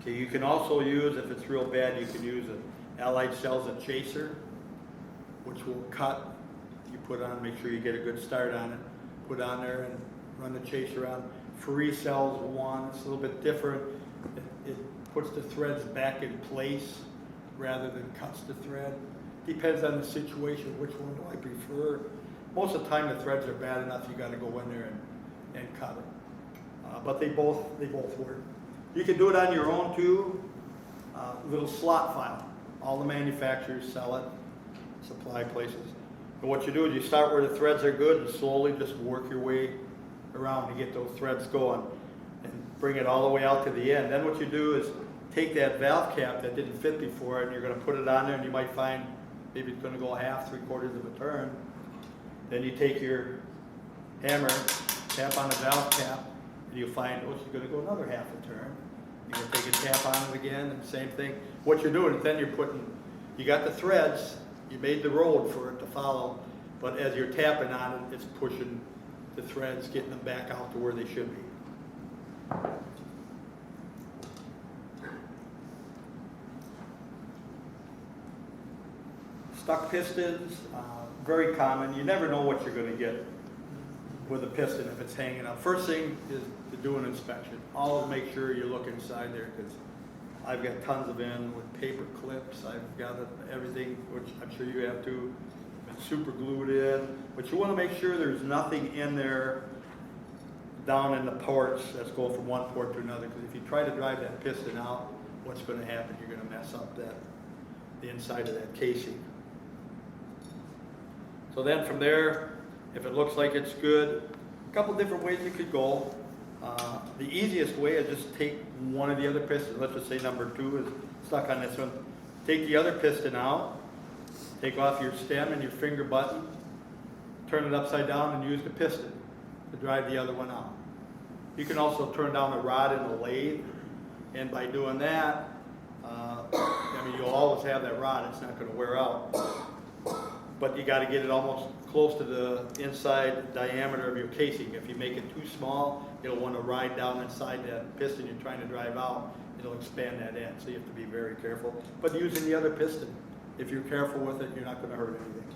Okay, you can also use, if it's real bad, you can use Allied sells a chaser, which will cut. You put on, make sure you get a good start on it. Put on there and run the chaser on. Free sells one. It's a little bit different. It puts the threads back in place rather than cuts the thread. Depends on the situation, which one do I prefer. Most of the time the threads are bad enough you gotta go in there and cut it. But they both work. You can do it on your own too. Little slot file. All the manufacturers sell it, supply places. And what you do is you start where the threads are good and slowly just work your way around to get those threads going and bring it all the way out to the end. Then what you do is take that valve cap that didn't fit before and you're gonna put it on there and you might find maybe it's gonna go half, 3/4 of a turn. Then you take your hammer, tap on the valve cap, and you'll find, oh, it's gonna go another half a turn. You're gonna take a tap on it again, and same thing. What you're doing is then you got the threads, you made the road for it to follow, but as you're tapping on it, it's pushing the threads, getting them back out to where they should be. Stuck pistons, very common. You never know what you're gonna get with a piston if it's hanging up. First thing is to do an inspection. Always make sure you look inside there, because I've got tons of in with paper clips. I've got everything, which I'm sure you have too. It's super glued in, but you want to make sure there's nothing in there down in the ports that's going from one port to another. Because if you try to drive that piston out, what's going to happen? You're going to mess up the inside of that casing. So then from there, if it looks like it's good, a couple different ways you could go. The easiest way is just take one of the other pistons. Let's just say number 2 is stuck on this one. Take the other piston out, take off your stem and your finger button, turn it upside down and use the piston to drive the other one out. You can also turn down the rod in the lathe, and by doing that, you'll always have that rod. It's not going to wear out. But you got to get it almost close to the inside diameter of your casing. If you make it too small, it'll want to ride down inside that piston you're trying to drive out. It'll expand that end, so you have to be very careful. But using the other piston, if you're careful with it, you're not going to hurt anything.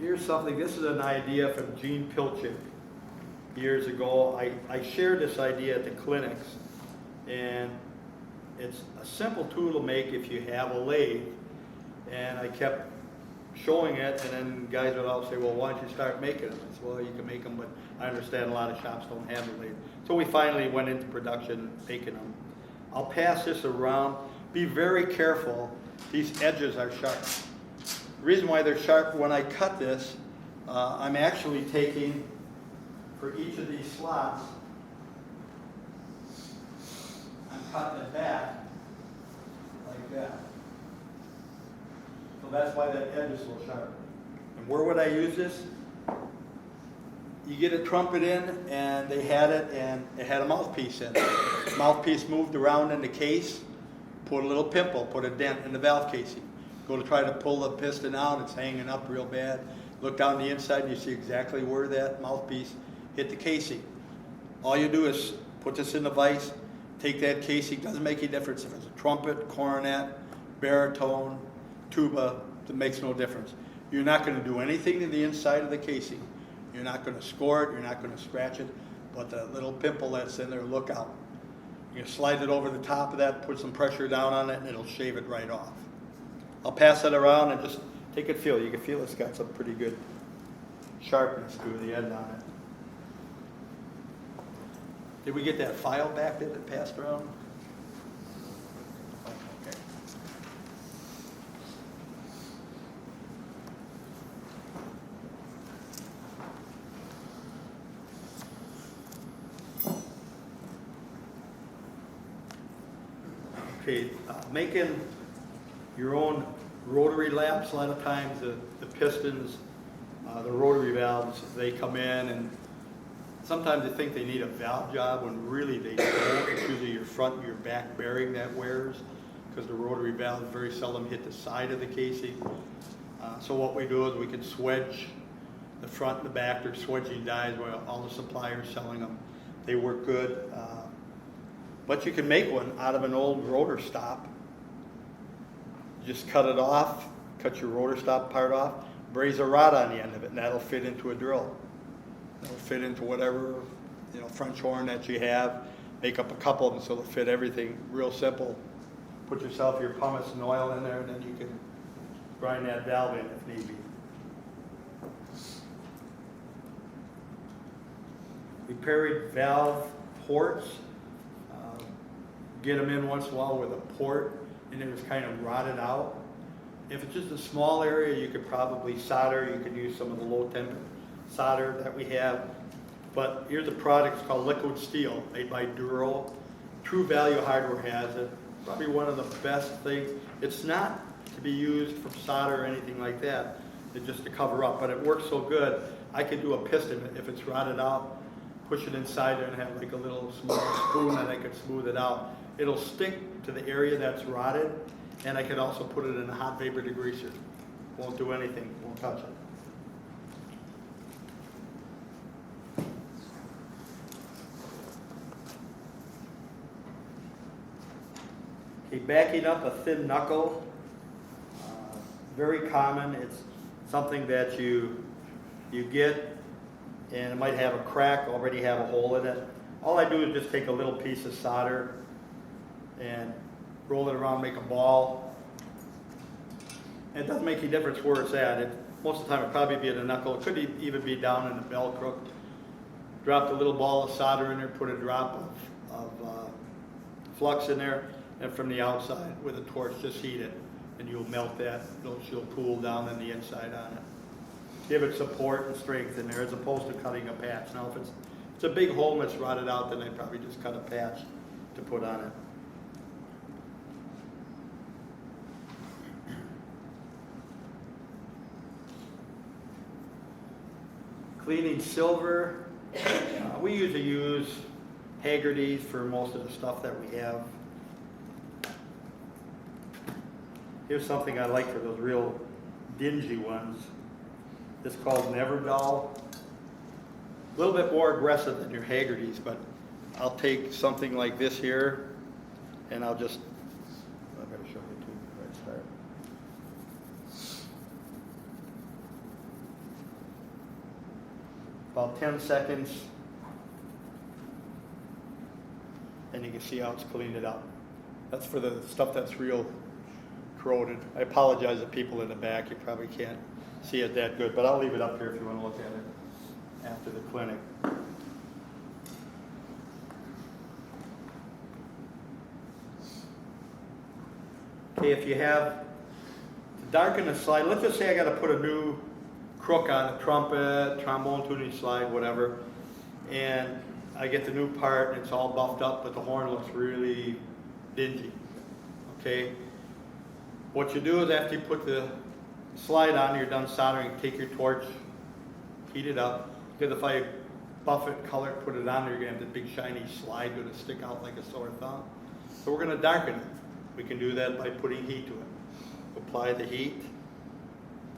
Here's something, this is an idea from Gene Pilchik years ago. I shared this idea at the clinics. And it's a simple tool to make if you have a lathe. And I kept showing it, and then guys would all say, well, why don't you start making them? I said, well, you can make them, but I understand a lot of shops don't have a lathe. So we finally went into production making them. I'll pass this around. Be very careful. These edges are sharp. The reason why they're sharp, when I cut this, I'm actually taking, for each of these slots, cutting it back like that. So that's why that edge is so sharp. And where would I use this? You get a trumpet in, and they had it, and it had a mouthpiece in it. Mouthpiece moved around in the case, put a little pimple, put a dent in the valve casing. Go to try to pull the piston out, it's hanging up real bad. Look down the inside, and you see exactly where that mouthpiece hit the casing. All you do is put this in the vise, take that casing, doesn't make any difference if it's a trumpet, cornet, baritone, tuba, it makes no difference. You're not going to do anything to the inside of the casing. You're not going to score it, you're not going to scratch it, but the little pimple that's in there, look out. You slide it over the top of that, put some pressure down on it, and it'll shave it right off. I'll pass it around and just take a feel. You can feel it's got some pretty good sharpness to the end on it. Did we get that file back that it passed around? Okay. Okay, making your own rotary laps, a lot of times the pistons, the rotary valves, they come in and sometimes they think they need a valve job when really they don't. It's usually your front and your back bearing that wears because the rotary valves very seldom hit the side of the casing. So what we do is we can swedge the front and the back. They're swedging dies where all the suppliers selling them. They work good. But you can make one out of an old rotor stop. Just cut it off, cut your rotor stop part off, braze a rod on the end of it, and that'll fit into a drill. It'll fit into whatever, French horn that you have. Make up a couple of them so it'll fit everything. Real simple. Put yourself your pumice and oil in there, and then you can grind that valve in if need be. Repaired valve ports. Get them in once in a while with a port and it was kind of rotted out. If it's just a small area, you could probably solder. You could use some of the low temp solder that we have. But here's a product, it's called liquid steel, made by Duro. True Value Hardware has it. Probably one of the best things. It's not to be used for solder or anything like that. It's just to cover up, but it works so good. I could do a piston if it's rotted out, push it inside there and have like a little small spoon and I could smooth it out. It'll stick to the area that's rotted, and I could also put it in a hot vapor degreaser. Won't do anything, won't touch it. Okay, backing up a thin knuckle, very common. It's something that you get, and it might have a crack, already have a hole in it. All I do is just take a little piece of solder and roll it around, make a ball. And it doesn't make any difference where it's at. Most of the time it'll probably be at a knuckle. It could even be down in the bell crook. Drop the little ball of solder in there, put a drop of flux in there, and from the outside with a torch, just heat it. And you'll melt that. She'll cool down on the inside on it. Give it support and strength in there as opposed to cutting a patch. Now if it's a big hole and it's rotted out, then I'd probably just cut a patch to put on it. Cleaning silver, we usually use Haggerty's for most of the stuff that we have. Here's something I like for those real dingy ones. It's called Neverdull. A little bit more aggressive than your Haggerty's, but I'll take something like this here, and I'll just, I'm going to show you too, right start. About 10 seconds, and you can see how it's cleaned it up. That's for the stuff that's real corroded. I apologize to people in the back, you probably can't see it that good, but I'll leave it up here if you want to look at it after the clinic. Okay, if you have to darken the slide, let's just say I got to put a new crook on a trumpet, trombone tuning slide, whatever, and I get the new part and it's all buffed up, but the horn looks really dingy. Okay, what you do is after you put the slide on, you're done soldering, take your torch, heat it up, because if I buff it, color it, put it on there, you're going to have the big shiny slide going to stick out like a sore thumb. So we're going to darken it. We can do that by putting heat to it. Apply the heat,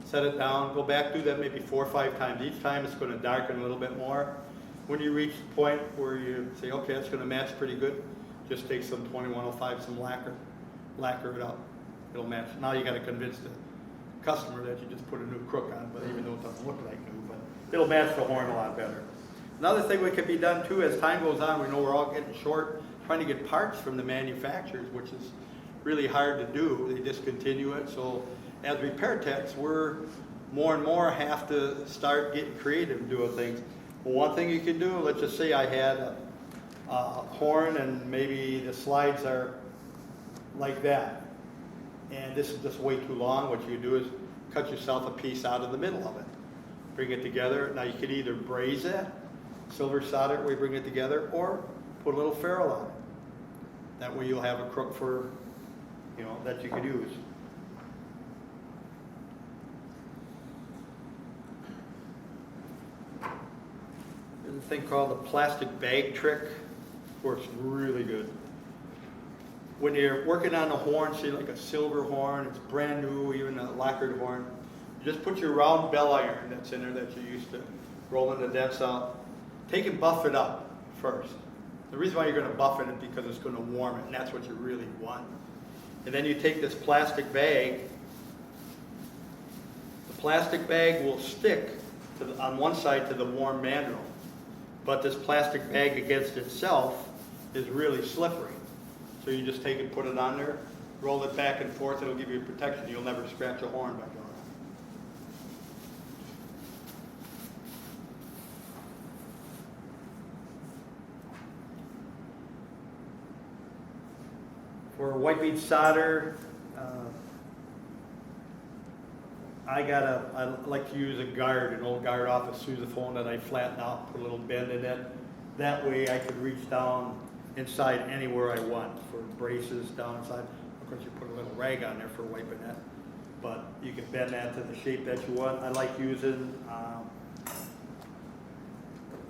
set it down, go back, do that maybe 4 or 5 times. Each time it's going to darken a little bit more. When you reach the point where you say, okay, it's going to match pretty good, just take some 2105, some lacquer it up. It'll match. Now you got to convince the customer that you just put a new crook on, but even though it doesn't look like new, but it'll match the horn a lot better. Another thing that can be done too, as time goes on, we know we're all getting short, trying to get parts from the manufacturers, which is really hard to do. They discontinue it. So as repair techs, we're more and more have to start getting creative and doing things. Well, one thing you can do, let's just say I had a horn and maybe the slides are like that. And this is just way too long. What you do is cut yourself a piece out of the middle of it. Bring it together. Now you can either braze it, silver solder where you bring it together, or put a little ferrule on it. That way you'll have a crook for you know, that you could use. There's a thing called the plastic bag trick. Works really good. When you're working on a horn, say like a silver horn, it's brand new, even a lacquered horn, you just put your round bell iron that's in there that you used to rolling the dents out, take and buff it up first. The reason why you're going to buff it is because it's going to warm it, and that's what you really want. And then you take this plastic bag. The plastic bag will stick to on one side to the warm mandrel, but this plastic bag against itself is really slippery. So you just take and put it on there, roll it back and forth, it'll give you protection. You'll never scratch a horn by doing it. For white bead solder, I like to use a guard, an old guard off a sousaphone that I flatten out, put a little bend in it. That way I could reach down inside anywhere I want for braces down inside. Of course, you put a little rag on there for wiping it, but you can bend that to the shape that you want. I like using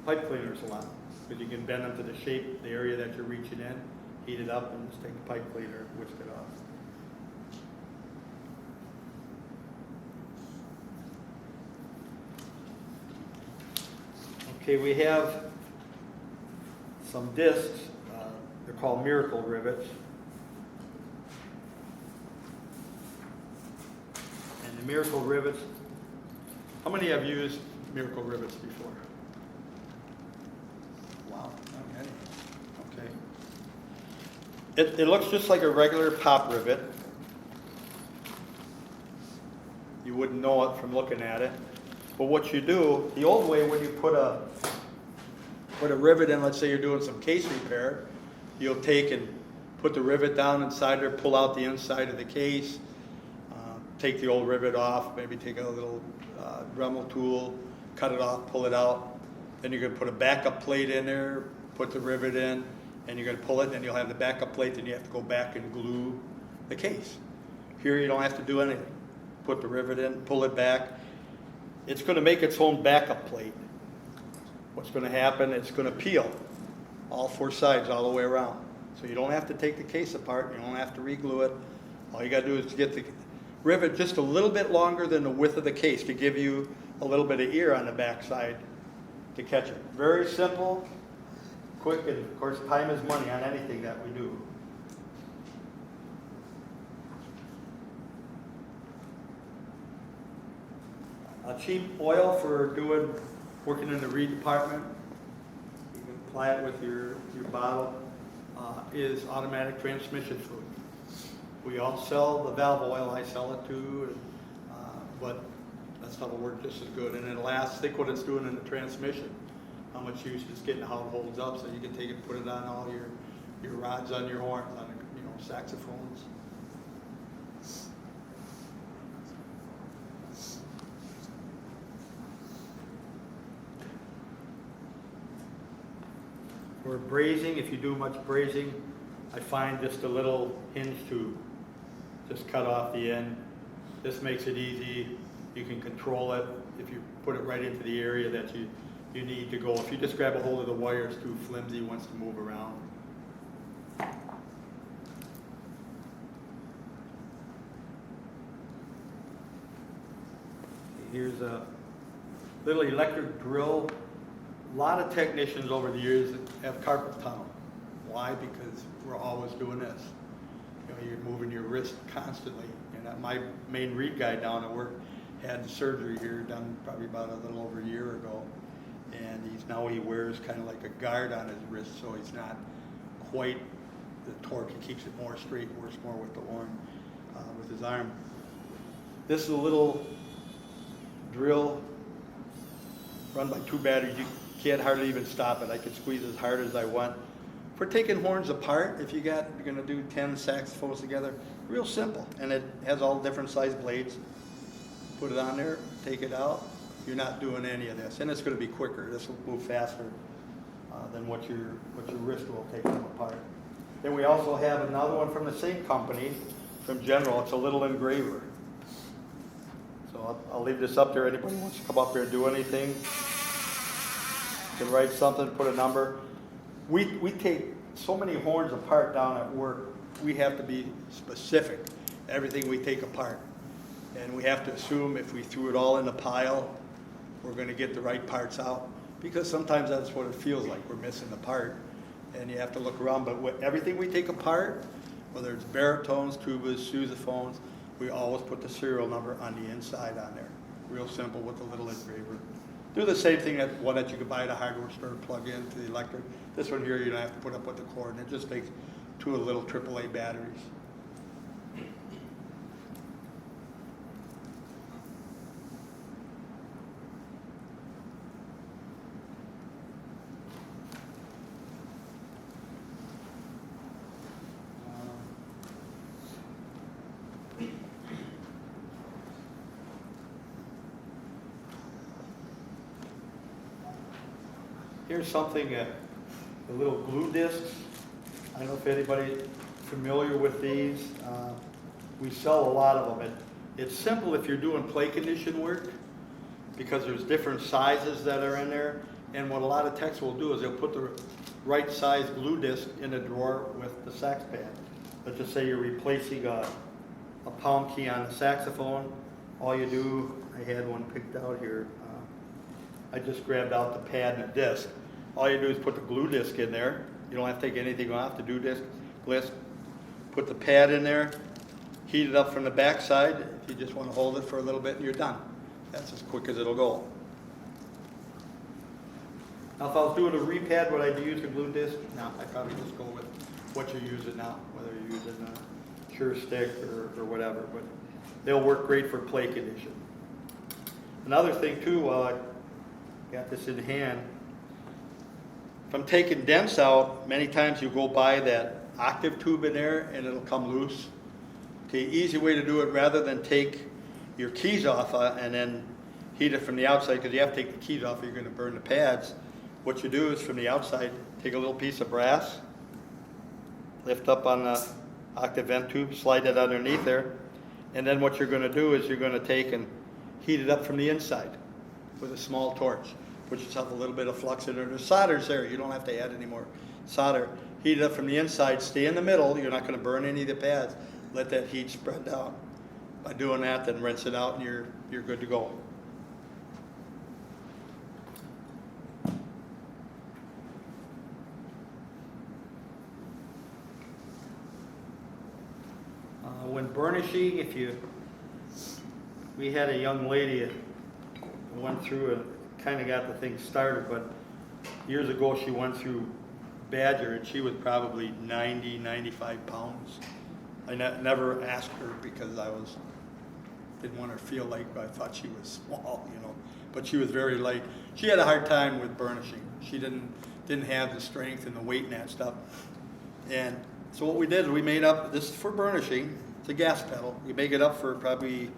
pipe cleaners a lot because you can bend them to the shape, the area that you're reaching in, heat it up, and just take a pipe cleaner, whisk it off. Okay, we have some discs. They're called miracle rivets. And the miracle rivets, how many have used miracle rivets before? Wow, not many. Okay. It looks just like a regular pop rivet. You wouldn't know it from looking at it. But what you do, the old way when you put a rivet in, let's say you're doing some case repair, you'll take and put the rivet down inside there, pull out the inside of the case, take the old rivet off, maybe take a little Dremel tool, cut it off, pull it out. Then you're going to put a backup plate in there, put the rivet in, and you're going to pull it, and then you'll have the backup plate, then you have to go back and glue the case. Here you don't have to do anything. Put the rivet in, pull it back. It's going to make its own backup plate. What's going to happen, it's going to peel all four sides all the way around. So you don't have to take the case apart, you don't have to re-glue it. All you got to do is get the rivet just a little bit longer than the width of the case to give you a little bit of ear on the back side to catch it. Very simple, quick, and of course time is money on anything that we do. A cheap oil for working in the reed department, you can apply it with your bottle, is automatic transmission fluid. We all sell the valve oil, I sell it too, but that stuff will work just as good. And it lasts, think what it's doing in the transmission, how much use it's getting, how it holds up, so you can take it, put it on all your rods on your horns, on saxophones. For brazing, if you do much brazing, I find just a little hinge tube. Just cut off the end. This makes it easy. You can control it if you put it right into the area that you need to go. If you just grab a hold of the wire, it's too flimsy, wants to move around. Here's a little electric drill. A lot of technicians over the years have carpal tunnel. Why? Because we're always doing this. You're moving your wrist constantly. And my main reed guy down at work had the surgery here done probably about a little over a year ago. And he wears kind of like a guard on his wrist, so he's not quite the torque. He keeps it more straight, works more with the arm, with his arm. This is a little drill run by 2 batteries. You can't hardly even stop it. I can squeeze as hard as I want. For taking horns apart, if you're going to do 10 saxophones together, real simple. And it has all different size blades. Put it on there, take it out. You're not doing any of this. And it's going to be quicker. This will move faster than what your wrist will take them apart. Then we also have another one from the same company from General. It's a little engraver. So I'll leave this up there. Anybody wants to come up here and do anything, you can write something, put a number. We take so many horns apart down at work. We have to be specific, everything we take apart. And we have to assume if we threw it all in a pile, we're going to get the right parts out. Because sometimes that's what it feels like, we're missing a part. And you have to look around, but everything we take apart, whether it's baritones, tubas, sousaphones, we always put the serial number on the inside on there. Real simple with a little engraver. Do the same thing that one that you could buy at a hardware store, plug into the electric. This one here, you don't have to put up with the cord, and it just takes 2 little AAA batteries. Here's something, the little glue discs. I don't know if anybody's familiar with these. We sell a lot of them. It's simple if you're doing play condition work because there's different sizes that are in there. And what a lot of techs will do is they'll put the right size glue disc in a drawer with the sax pad. Let's just say you're replacing a palm key on the saxophone. All you do, I had one picked out here. I just grabbed out the pad and the disc. All you do is put the glue disc in there. You don't have to take anything off the glue disc. Put the pad in there, heat it up from the back side. If you just want to hold it for a little bit and you're done. That's as quick as it'll go. Now if I was doing a repad, would I use a glue disc? No, I'd probably just go with what you're using now, whether you're using a Sure Stick or whatever. But they'll work great for play condition. Another thing too, while I got this in hand, if I'm taking dents out, many times you go by that octave tube in there and it'll come loose. Okay, easy way to do it, rather than take your keys off and then heat it from the outside, because you have to take the keys off or you're going to burn the pads. What you do is from the outside, take a little piece of brass, lift up on the octave vent tube, slide it underneath there, and then what you're going to do is you're going to take and heat it up from the inside with a small torch. Put yourself a little bit of flux in there. The solder's there. You don't have to add any more solder. Heat it up from the inside. Stay in the middle. You're not going to burn any of the pads. Let that heat spread out. By doing that, then rinse it out and you're good to go. When burnishing, we had a young lady that went through and kind of got the thing started, but years ago she went through Badger and she was probably 90, 95 pounds. I never asked her because didn't want her to feel like I thought she was small, but she was very light. She had a hard time with burnishing. She didn't have the strength and the weight and that stuff. And so what we did is we made up, this is for burnishing, it's a gas pedal. You make it up for probably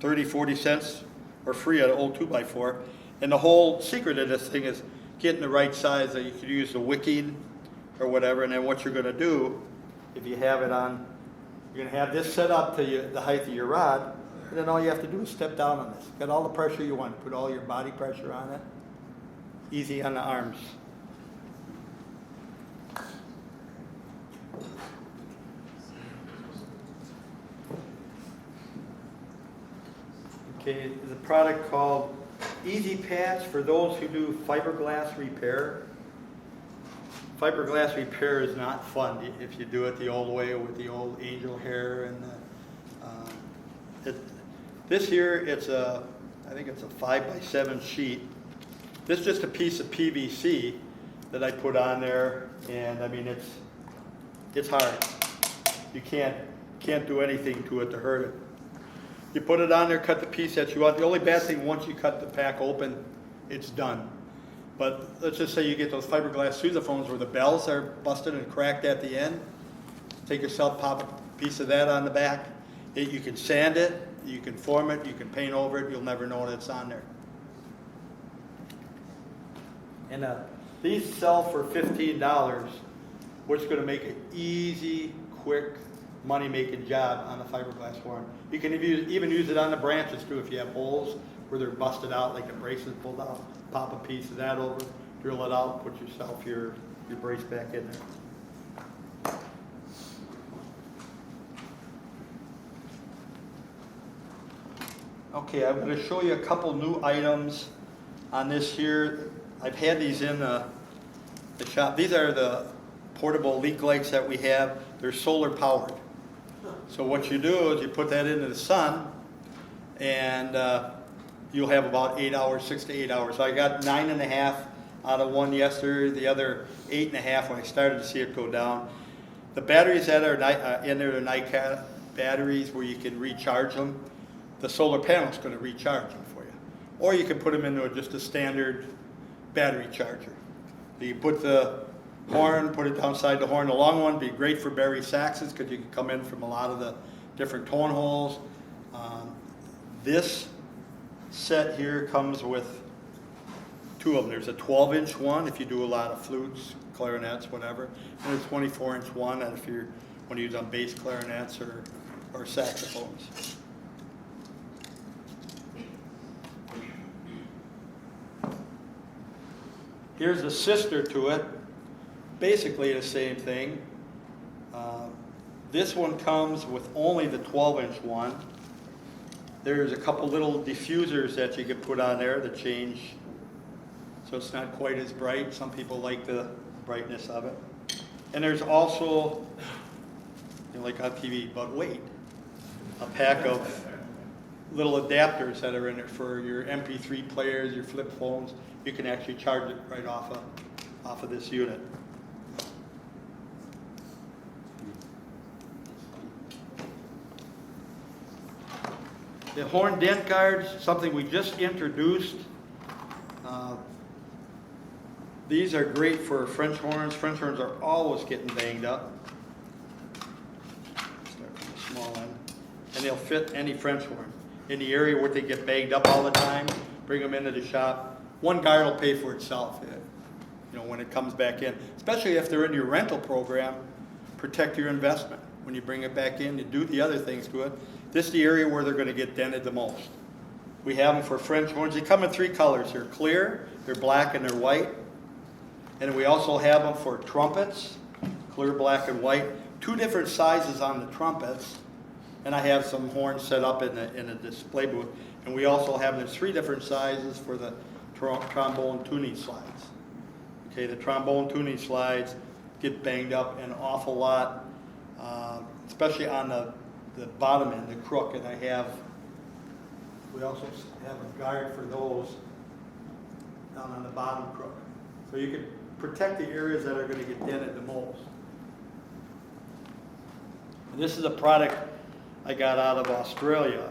30, 40 cents or free at an old 2x4. And the whole secret of this thing is getting the right size. That you could use the wicking or whatever, and then what you're going to do, if you have it on, you're going to have this set up to the height of your rod, and then all you have to do is step down on this. Get all the pressure you want. Put all your body pressure on it. Easy on the arms. Okay, there's a product called Easy Patch for those who do fiberglass repair. Fiberglass repair is not fun if you do it the old way with the old angel hair and this here, I think it's a 5x7 sheet. This is just a piece of PVC that I put on there, and I mean it's hard. You can't do anything to it to hurt it. You put it on there, cut the piece that you want. The only bad thing, once you cut the pack open, it's done. But let's just say you get those fiberglass sousaphones where the bells are busted and cracked at the end. Take yourself, pop a piece of that on the back. You can sand it, you can form it, you can paint over it. You'll never know that it's on there. And these sell for $15, which is going to make it easy, quick money-making job on the fiberglass horn. You can even use it on the branches too, if you have holes where they're busted out, like the brace is pulled out, pop a piece of that over, drill it out, put yourself your brace back in there. Okay, I'm going to show you a couple new items on this here. I've had these in the shop. These are the portable leak lights that we have. They're solar powered. So what you do is you put that into the sun, and you'll have about 8 hours, 6 to 8 hours. So I got 9.5 out of one yesterday, the other 8.5 when I started to see it go down. The batteries that are in there are NiCad batteries where you can recharge them. The solar panel's going to recharge them for you. Or you can put them into just a standard battery charger. So you put the horn, put it downside the horn. The long one would be great for buried saxes because you can come in from a lot of the different tone holes. This set here comes with 2 of them. There's a 12-inch one if you do a lot of flutes, clarinets, whatever, and a 24-inch one that if you want to use on bass clarinets or saxophones. Here's a sister to it, basically the same thing. This one comes with only the 12-inch one. There's a couple little diffusers that you can put on there that change so it's not quite as bright. Some people like the brightness of it. And there's also, like on TV, but wait, a pack of little adapters that are in it for your MP3 players, your flip phones. You can actually charge it right off of this unit. The horn dent guards, something we just introduced. These are great for French horns. French horns are always getting banged up. Start from the small end. And they'll fit any French horn. In the area where they get banged up all the time, bring them into the shop. One guard will pay for itself, when it comes back in. Especially if they're in your rental program, protect your investment. When you bring it back in, you do the other things to it. This is the area where they're going to get dented the most. We have them for French horns. They come in 3 colors. They're clear, they're black, and they're white. And we also have them for trumpets, clear, black, and white. 2 different sizes on the trumpets. And I have some horns set up in a display booth. And we also have them 3 different sizes for the trombone tuning slides. Okay, the trombone tuning slides get banged up an awful lot, especially on the bottom end, the crook. And we also have a guard for those down on the bottom crook. So you can protect the areas that are going to get dented the most. And this is a product I got out of Australia.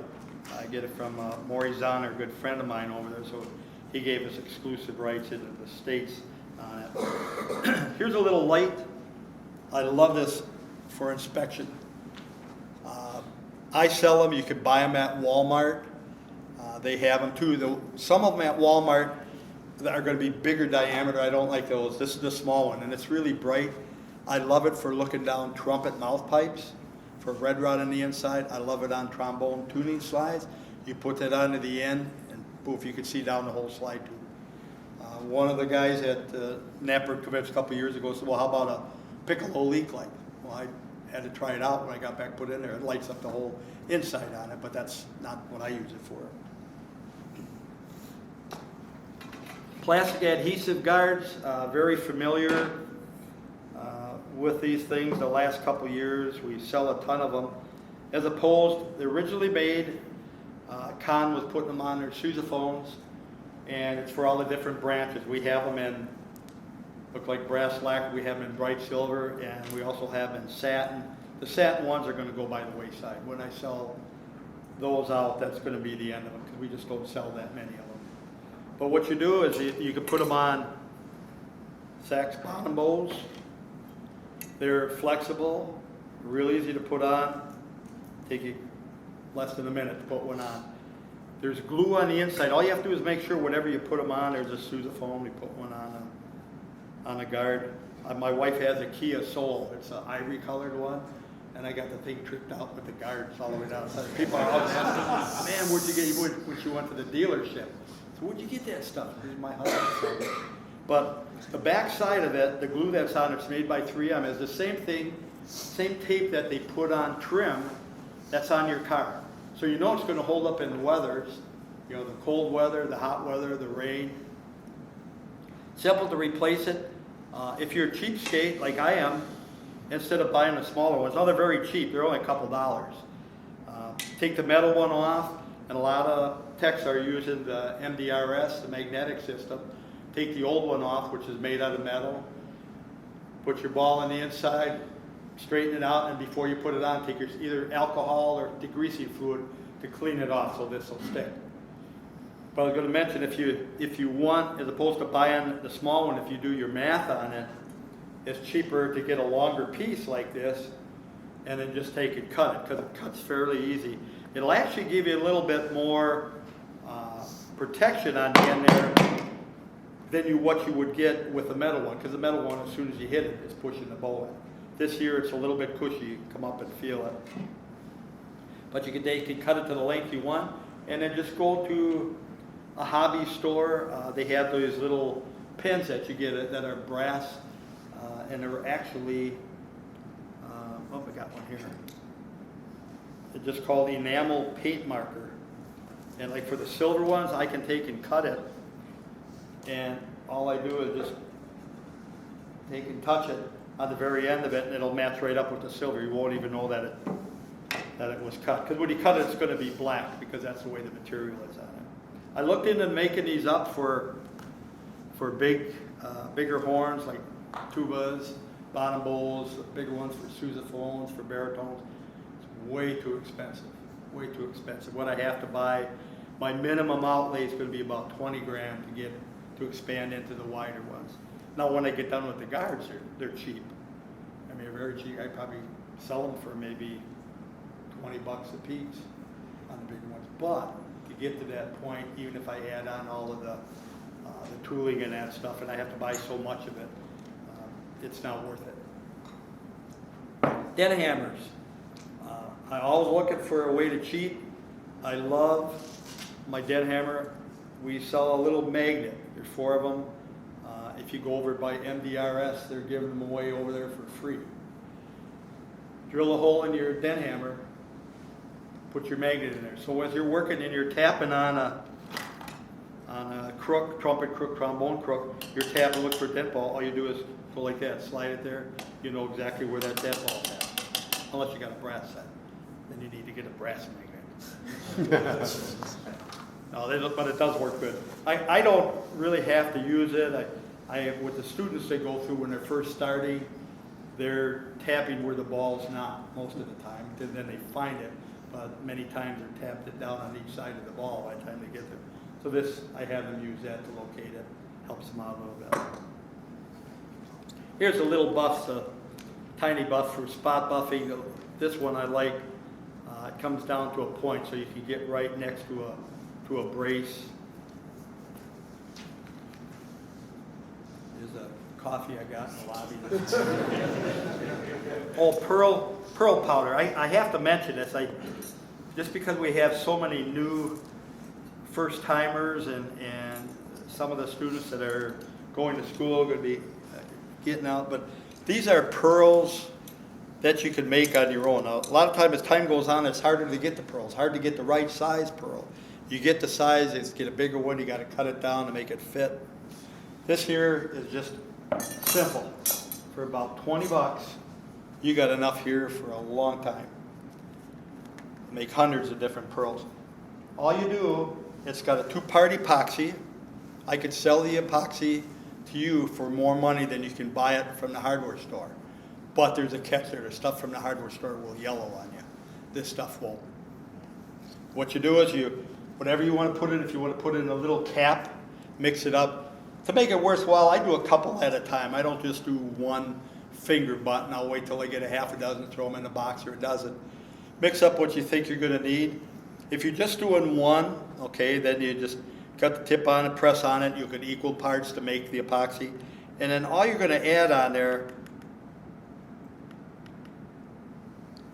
I get it from Maury Zahner, a good friend of mine over there, so he gave us exclusive rights into the States on it. Here's a little light. I love this for inspection. I sell them. You can buy them at Walmart. They have them too. Some of them at Walmart that are going to be bigger diameter. I don't like those. This is the small one, and it's really bright. I love it for looking down trumpet mouth pipes. For red rod on the inside, I love it on trombone tuning slides. You put that onto the end, and poof, you can see down the whole slide tube. One of the guys at NAPBIRT convention a couple years ago said, well, how about a piccolo leak light? Well, I had to try it out when I got back put in there. It lights up the whole inside on it, but that's not what I use it for. Plastic adhesive guards, very familiar with these things. The last couple years, we sell a ton of them. As opposed, they're originally made, Con was putting them on their sousaphones, and it's for all the different branches. We have them in, look like brass lacquer, we have them in bright silver, and we also have them in satin. The satin ones are going to go by the wayside. When I sell those out, that's going to be the end of them, because we just don't sell that many of them. But what you do is you can put them on sax bottom bows. They're flexible, real easy to put on. Take you less than a minute to put one on. There's glue on the inside. All you have to do is make sure whatever you put them on, there's a sousaphone. We put one on a guard. My wife has a Kia Soul. It's an ivory colored one. and I got the thing tripped out with the guards all the way down. So people are always asking, man, where'd you get, when you went to the dealership? So where'd you get that stuff? Here's my husband. But the back side of it, the glue that's on it's made by 3M, is the same thing, same tape that they put on trim that's on your car. So you know it's going to hold up in the weathers, you know, the cold weather, the hot weather, the rain. Simple to replace it. If you're a cheapskate like I am, instead of buying the smaller ones, they're very cheap, they're only a couple dollars. Take the metal one off, and a lot of techs are using the MDRS, the magnetic system. Take the old one off, which is made out of metal. Put your ball on the inside, straighten it out, and before you put it on, take your either alcohol or degreasing fluid to clean it off so this will stick. But I was going to mention, if you want, as opposed to buying the small one, if you do your math on it, it's cheaper to get a longer piece like this and then just take and cut it, because it cuts fairly easy. It'll actually give you a little bit more protection on the end there than what you would get with the metal one, because the metal one, as soon as you hit it, is pushing the bow in. This here, it's a little bit cushy. You can come up and feel it. But they can cut it to the length you want, and then just go to a hobby store. They have those little pins that you get that are brass, and they're actually, oh, I got one here. It's just called enamel paint marker. And like for the silver ones, I can take and cut it, and all I do is just take and touch it on the very end of it, and it'll match right up with the silver. You won't even know that it was cut. Because when you cut it, it's going to be black, because that's the way the material is on it. I looked into making these up for bigger horns, like tubas, bottom bowls, bigger ones for sousaphones, for baritones. It's way too expensive, way too expensive. What I have to buy, my minimum outlay is going to be about 20 grand to expand into the wider ones. Now, when I get done with the guards, they're cheap. I mean, they're very cheap. I probably sell them for maybe 20 bucks a piece on the bigger ones. But to get to that point, even if I add on all of the tooling and that stuff, and I have to buy so much of it, it's not worth it. Den hammers. I'm always looking for a way to cheat. I love my den hammer. We sell a little magnet. There's 4 of them. If you go over by MDRS, they're giving them away over there for free. Drill a hole in your den hammer, put your magnet in there. So as you're working and you're tapping on a crook, trumpet crook, trombone crook, you're tapping, look for a dent ball, all you do is go like that, slide it there, you know exactly where that dent ball is at. Unless you got a brass set. Then you need to get a brass magnet. No, but it does work good. I don't really have to use it. With the students they go through when they're first starting, they're tapping where the ball's not most of the time. Then they find it, but many times they're tapped it down on each side of the ball by the time they get there. So this, I have them use that to locate it. Helps them out a little bit. Here's a little buff, a tiny buff for spot buffing. This one I like. It comes down to a point, so you can get right next to a brace. There's a coffee I got in the lobby. Oh, pearl powder. I have to mention this. Just because we have so many new first timers and some of the students that are going to school are going to be getting out, but these are pearls that you can make on your own. Now, a lot of times as time goes on, it's harder to get the pearls, hard to get the right size pearl. You get the size, get a bigger one, you got to cut it down to make it fit. This here is just simple. For about 20 bucks, you got enough here for a long time. Make hundreds of different pearls. All you do, it's got a 2-part epoxy. I could sell the epoxy to you for more money than you can buy it from the hardware store. But there's a catch there. The stuff from the hardware store will yellow on you. This stuff won't. What you do is whatever you want to put in, if you want to put it in a little cap, mix it up. To make it worthwhile, I do a couple at a time. I don't just do one finger button. I'll wait till I get a half a dozen, throw them in a box or a dozen. Mix up what you think you're going to need. If you're just doing one, okay, then you just cut the tip on it, press on it. You get equal parts to make the epoxy. And then all you're going to add on there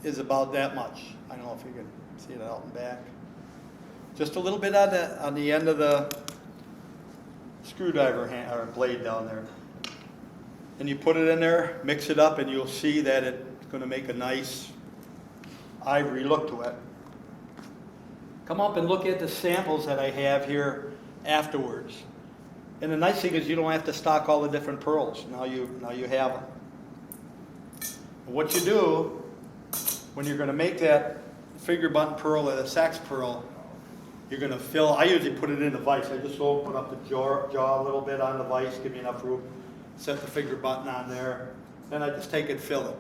is about that much. I don't know if you can see it out and back. Just a little bit on the end of the screwdriver hand, or blade down there. And you put it in there, mix it up, and you'll see that it's going to make a nice ivory look to it. Come up and look at the samples that I have here afterwards. And the nice thing is you don't have to stock all the different pearls. Now you have them. What you do when you're going to make that finger button pearl or the sax pearl, you're going to fill. I usually put it in a vise. I just open up the jaw a little bit on the vise, give me enough room. Set the finger button on there. Then I just take it and fill it.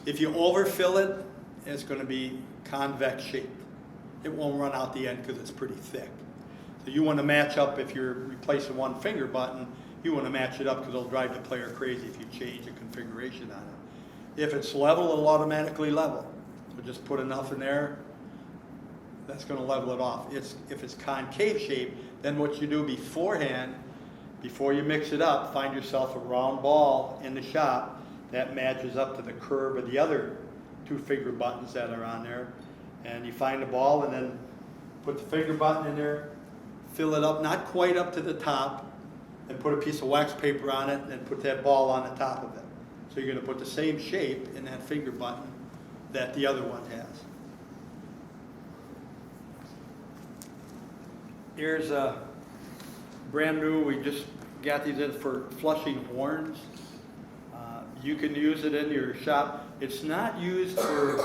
If you overfill it, it's going to be convex shaped. It won't run out the end because it's pretty thick. So you want to match up, if you're replacing one finger button, you want to match it up because it'll drive the player crazy if you change the configuration on it. If it's level, it'll automatically level. So just put enough in there, that's going to level it off. If it's concave shape, then what you do beforehand, before you mix it up, find yourself a round ball in the shop that matches up to the curve of the other two finger buttons that are on there. And you find the ball and then put the finger button in there, fill it up, not quite up to the top, and put a piece of wax paper on it and put that ball on the top of it. So you're going to put the same shape in that finger button that the other one has. Here's a brand new, we just got these in for flushing horns. You can use it in your shop. It's not used for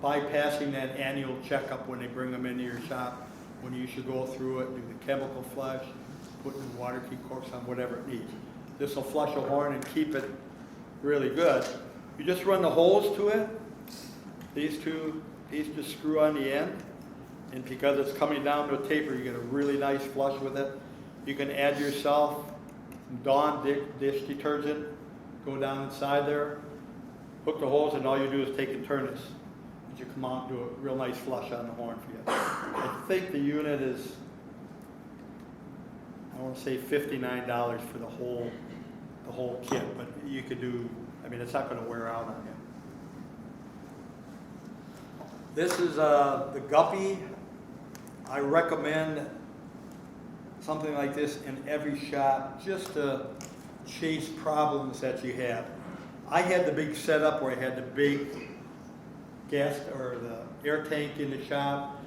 bypassing that annual checkup when they bring them into your shop, when you should go through it, do the chemical flush, put the water key corks on, whatever it needs. This will flush a horn and keep it really good. You just run the holes to it. These just screw on the end. And because it's coming down to a taper, you get a really nice flush with it. You can add yourself some Dawn dish detergent, go down inside there, hook the holes, and all you do is take and turn this. And you come out and do a real nice flush on the horn for you. I think the unit is, I want to say $59 for the whole kit, but you could do, I mean, it's not going to wear out on you. This is the Guppy. I recommend something like this in every shop just to chase problems that you have. I had the big setup where I had the big gas or the air tank in the shop.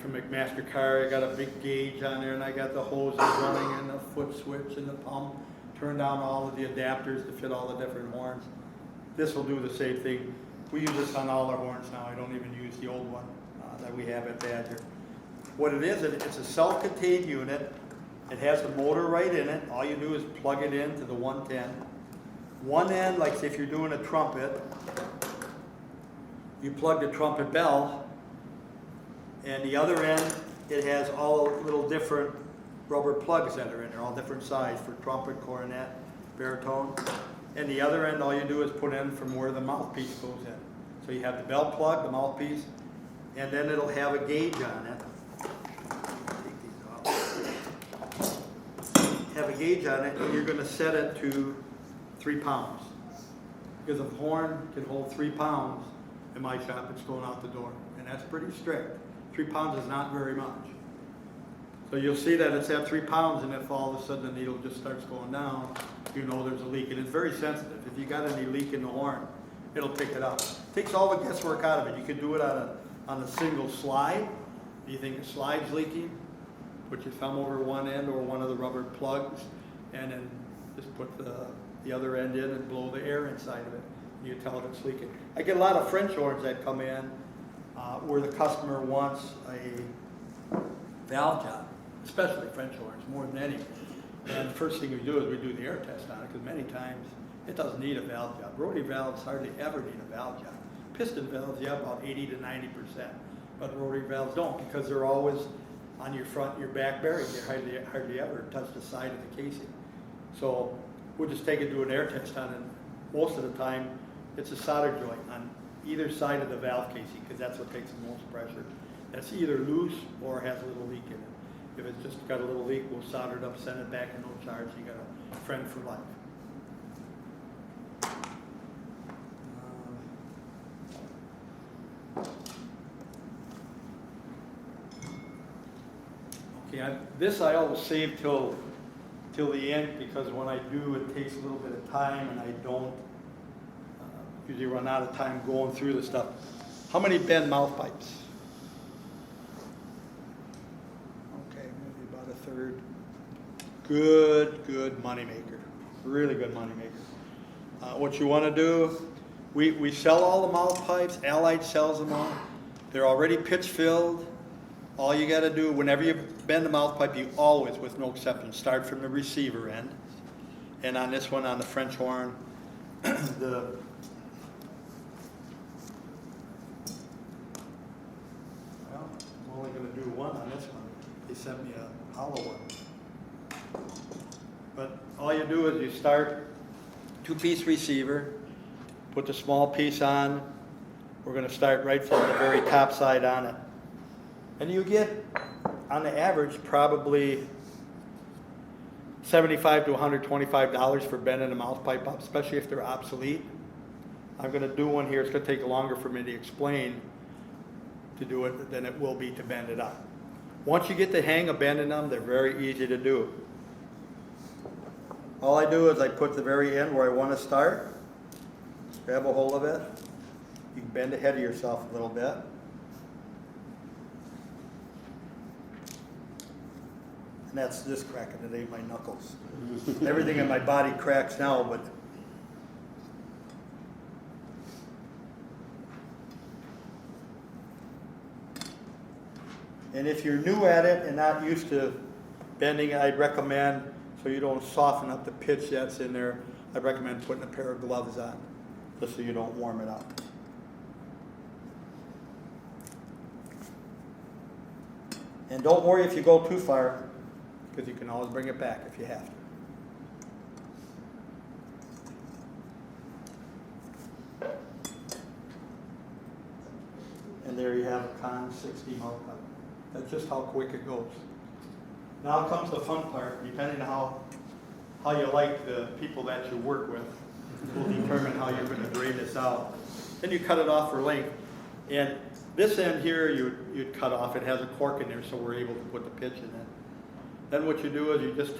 From McMaster Car, I got a big gauge on there, and I got the hoses running and the foot switch and the pump. Turn down all of the adapters to fit all the different horns. This will do the same thing. We use this on all our horns now. I don't even use the old one that we have at Badger. What it is, it's a self-contained unit. It has the motor right in it. All you do is plug it into the 110. One end, like say if you're doing a trumpet, you plug the trumpet bell, and the other end, it has all little different rubber plugs that are in there, all different sizes for trumpet, cornet, baritone. And the other end, all you do is put in from where the mouthpiece goes in. So you have the bell plug, the mouthpiece, and then it'll have a gauge on it. Take these off. Have a gauge on it, and you're going to set it to 3 pounds. Because a horn can hold 3 pounds, in my shop, it's going out the door. And that's pretty strict. 3 pounds is not very much. So you'll see that it's at 3 pounds, and if all of a sudden the needle just starts going down, you know there's a leak. And it's very sensitive. If you got any leak in the horn, it'll pick it up. It takes all the guesswork out of it. You can do it on a single slide. Do you think the slide's leaking? Put your thumb over one end or one of the rubber plugs, and then just put the other end in and blow the air inside of it. You can tell if it's leaking. I get a lot of French horns that come in where the customer wants a valve job, especially French horns, more than any. And the first thing we do is we do the air test on it, because many times it doesn't need a valve job. Rotary valves hardly ever need a valve job. Piston valves, yeah, about 80 to 90%. But rotary valves don't, because they're always on your front and your back bearing. They hardly ever touch the side of the casing. So we'll just take it to an air test on it. Most of the time, it's a solder joint on either side of the valve casing, because that's what takes the most pressure. That's either loose or has a little leak in it. If it's just got a little leak, we'll solder it up, send it back, and no charge. You got a friend for life. Okay, this I always save till the end, because when I do, it takes a little bit of time, and I don't usually run out of time going through the stuff. How many bend mouth pipes? Okay, maybe about a third. Good money maker. Really good money maker. What you want to do, we sell all the mouth pipes. Allied sells them all. They're already pitch filled. All you got to do, whenever you bend the mouth pipe, you always, with no exception, start from the receiver end. And on this one, on the French horn, well, I'm only going to do one on this one. They sent me a hollow one. But all you do is you start 2-piece receiver, put the small piece on. We're going to start right from the very top side on it. And you get, on the average, probably $75 to $125 for bending a mouth pipe up, especially if they're obsolete. I'm going to do one here. It's going to take longer for me to explain to do it than it will be to bend it up. Once you get the hang of bending them, they're very easy to do. All I do is I put the very end where I want to start, grab a hold of it. You can bend the head of yourself a little bit. And that's just cracking, it ain't my knuckles. Everything in my body cracks now, but and if you're new at it and not used to bending, I'd recommend, so you don't soften up the pitch that's in there, I'd recommend putting a pair of gloves on, just so you don't warm it up. And don't worry if you go too far, because you can always bring it back if you have to. And there you have a Con 60 mouth pipe. That's just how quick it goes. Now comes the fun part. Depending on how you like the people that you work with, will determine how you're going to grade this out. Then you cut it off for length. And this end here you'd cut off. It has a cork in there, so we're able to put the pitch in it. Then what you do is you just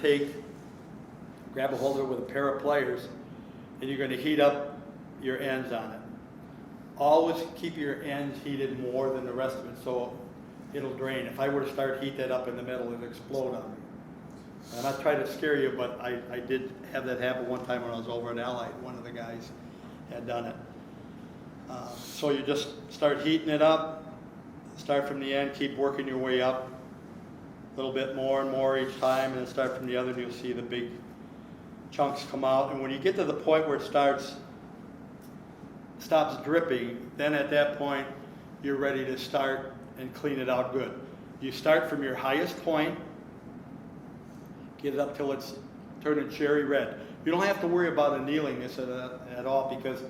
grab a hold of it with a pair of pliers, and you're going to heat up your ends on it. Always keep your ends heated more than the rest of it, so it'll drain. If I were to start heat that up in the middle, it'd explode on me. I'm not trying to scare you, but I did have that happen one time when I was over at Allied. One of the guys had done it. So you just start heating it up, start from the end, keep working your way up a little bit more and more each time, and then start from the other, and you'll see the big chunks come out. And when you get to the point where it stops dripping, then at that point you're ready to start and clean it out good. You start from your highest point, get it up till it's turning cherry red. You don't have to worry about annealing this at all, because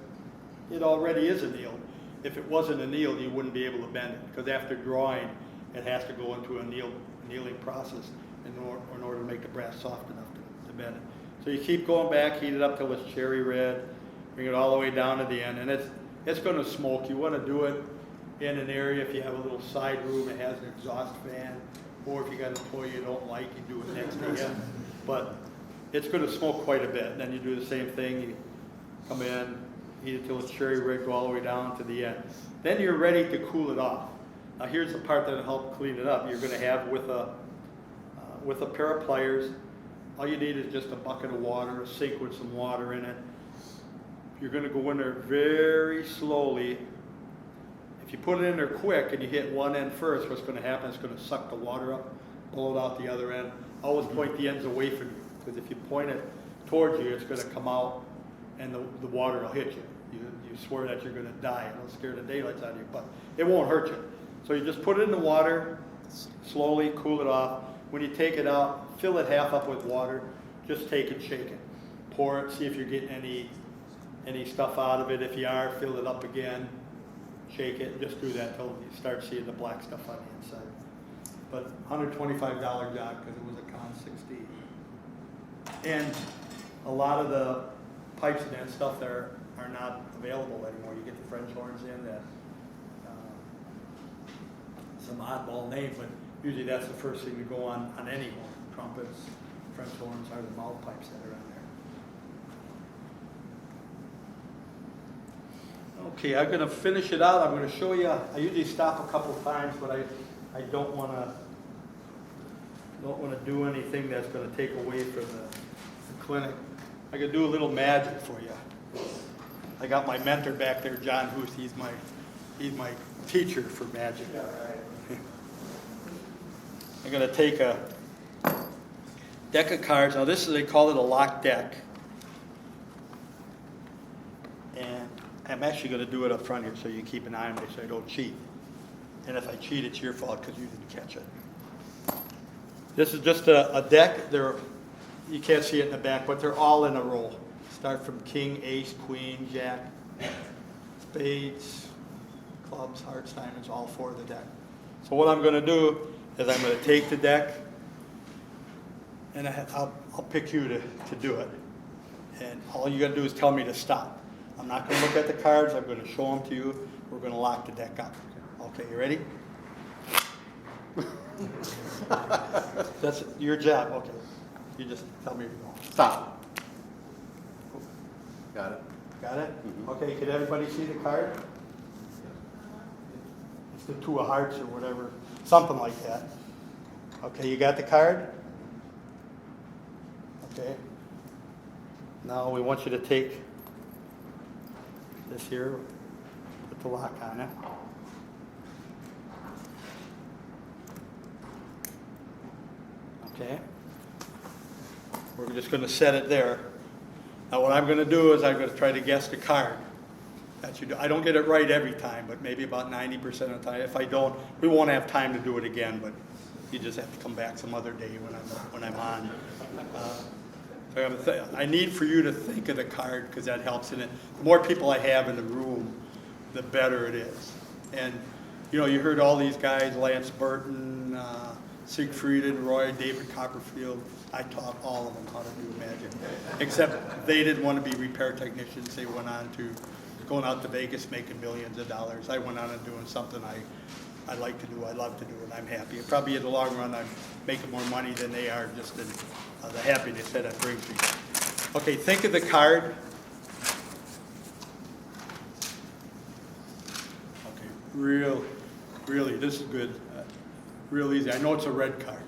it already is annealed. If it wasn't annealed, you wouldn't be able to bend it, because after drawing, it has to go into a annealing process in order to make the brass soft enough to bend it. So you keep going back, heat it up till it's cherry red, bring it all the way down to the end, and it's going to smoke. You want to do it in an area, if you have a little side room that has an exhaust fan, or if you got an employee you don't like, you do it next to you. But it's going to smoke quite a bit. Then you do the same thing. You come in, heat it till it's cherry red, go all the way down to the end. Then you're ready to cool it off. Now here's the part that'll help clean it up. You're going to have with a pair of pliers. All you need is just a bucket of water, a sink with some water in it. You're going to go in there very slowly. If you put it in there quick and you hit one end first, what's going to happen is it's going to suck the water up, blow it out the other end. Always point the ends away from you, because if you point it towards you, it's going to come out and the water will hit you. You swear that you're going to die. It'll scare the daylights out of you, but it won't hurt you. So you just put it in the water, slowly cool it off. When you take it out, fill it half up with water. Just take it, shake it. Pour it, see if you're getting any stuff out of it. If you are, fill it up again. Shake it, just do that until you start seeing the black stuff on the inside. But $125 job, because it was a Con 60. And a lot of the pipes and that stuff there are not available anymore. You get the French horns in that, some oddball name, but Usually that's the first thing to go on any horn. Trumpets, French horns are the mouth pipes that are on there. Okay, I'm gonna finish it out. I'm gonna show you, I usually stop a couple times, but I don't wanna do anything that's gonna take away from the clinic. I could do a little magic for you. I got my mentor back there, John Huth. He's my teacher for magic. I'm going to take a deck of cards. Now this is, they call it a locked deck. And I'm actually going to do it up front here so you keep an eye on me so I don't cheat. And if I cheat, it's your fault because you didn't catch it. This is just a deck. You can't see it in the back, but they're all in a row. Start from king, ace, queen, jack, spades, clubs, hearts, diamonds, all four of the deck. So what I'm going to do is I'm going to take the deck, and I'll pick you to do it. And all you got to do is tell me to stop. I'm not going to look at the cards. I'm going to show them to you. We're going to lock the deck up. Okay, you ready? That's your job. Okay. You just tell me to go. Stop. Got it. Got it? Okay, can everybody see the card? It's the two of hearts or whatever, something like that. Okay, you got the card? Okay. Now we want you to take this here, put the lock on it. Okay. We're just going to set it there. Now what I'm going to do is I'm going to try to guess the card that you do. I don't get it right every time, but maybe about 90% of the time. If I don't, we won't have time to do it again, but you just have to come back some other day when I'm on. I need for you to think of the card because that helps in it. The more people I have in the room, the better it is. And you heard all these guys, Lance Burton, Siegfried and Roy, David Copperfield. I taught all of them how to do magic, except they didn't want to be repair technicians. They went on to going out to Vegas making millions of dollars. I went on and doing something I like to do, I love to do, and I'm happy. And probably in the long run, I'm making more money than they are just in the happiness that it brings me. Okay, think of the card. Okay, really, this is good. Real easy. I know it's a red card,